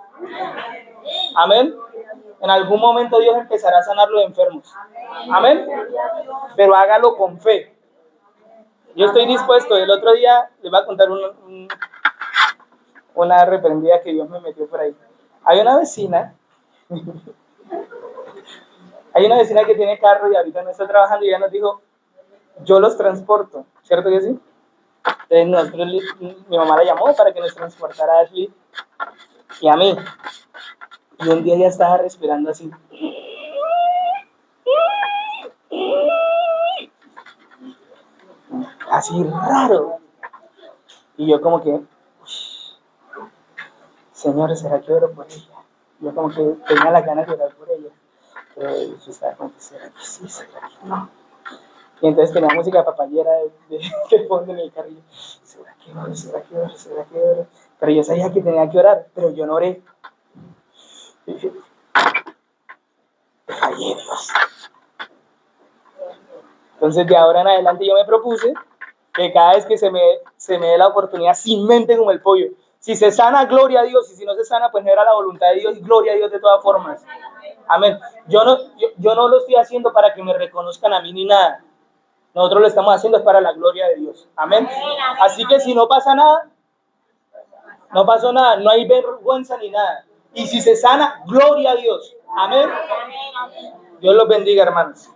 Amén. En algún momento Dios empezará a sanar los enfermos. Amén. Pero hágalo con fe. Yo estoy dispuesto. El otro día les voy a contar una reprendida que Dios me metió por ahí. Hay una vecina que tiene carro y ahorita no está trabajando y ella nos dijo, yo los transporto, ¿cierto que sí? Entonces mi mamá la llamó para que nos transportara a Ashley y a mí. Y un día ella estaba respirando así. Así raro. Y yo como que, Señor, ¿será que oro por ella? Yo como que tenía la ganas de orar por ella. Pero yo estaba como que, ¿será que sí? ¿Será que no? Y entonces tenía música papayera de fondo en el carrillo. ¿Será que oro? ¿Será que oro? ¿Será que oro? Pero yo sabía que tenía que orar, pero yo no oré. Y dije, fallé, Dios. Entonces de ahora en adelante yo me propuse que cada vez que se me dé la oportunidad, sin mente como el pollo. Si se sana, gloria a Dios. Y si no se sana, pues no era la voluntad de Dios. Y gloria a Dios de todas formas. Amén. Yo no lo estoy haciendo para que me reconozcan a mí ni nada. Nosotros lo estamos haciendo es para la gloria de Dios. Amén. Así que si no pasa nada, no pasó nada. No hay vergüenza ni nada. Y si se sana, gloria a Dios. Amén. Dios los bendiga, hermanos.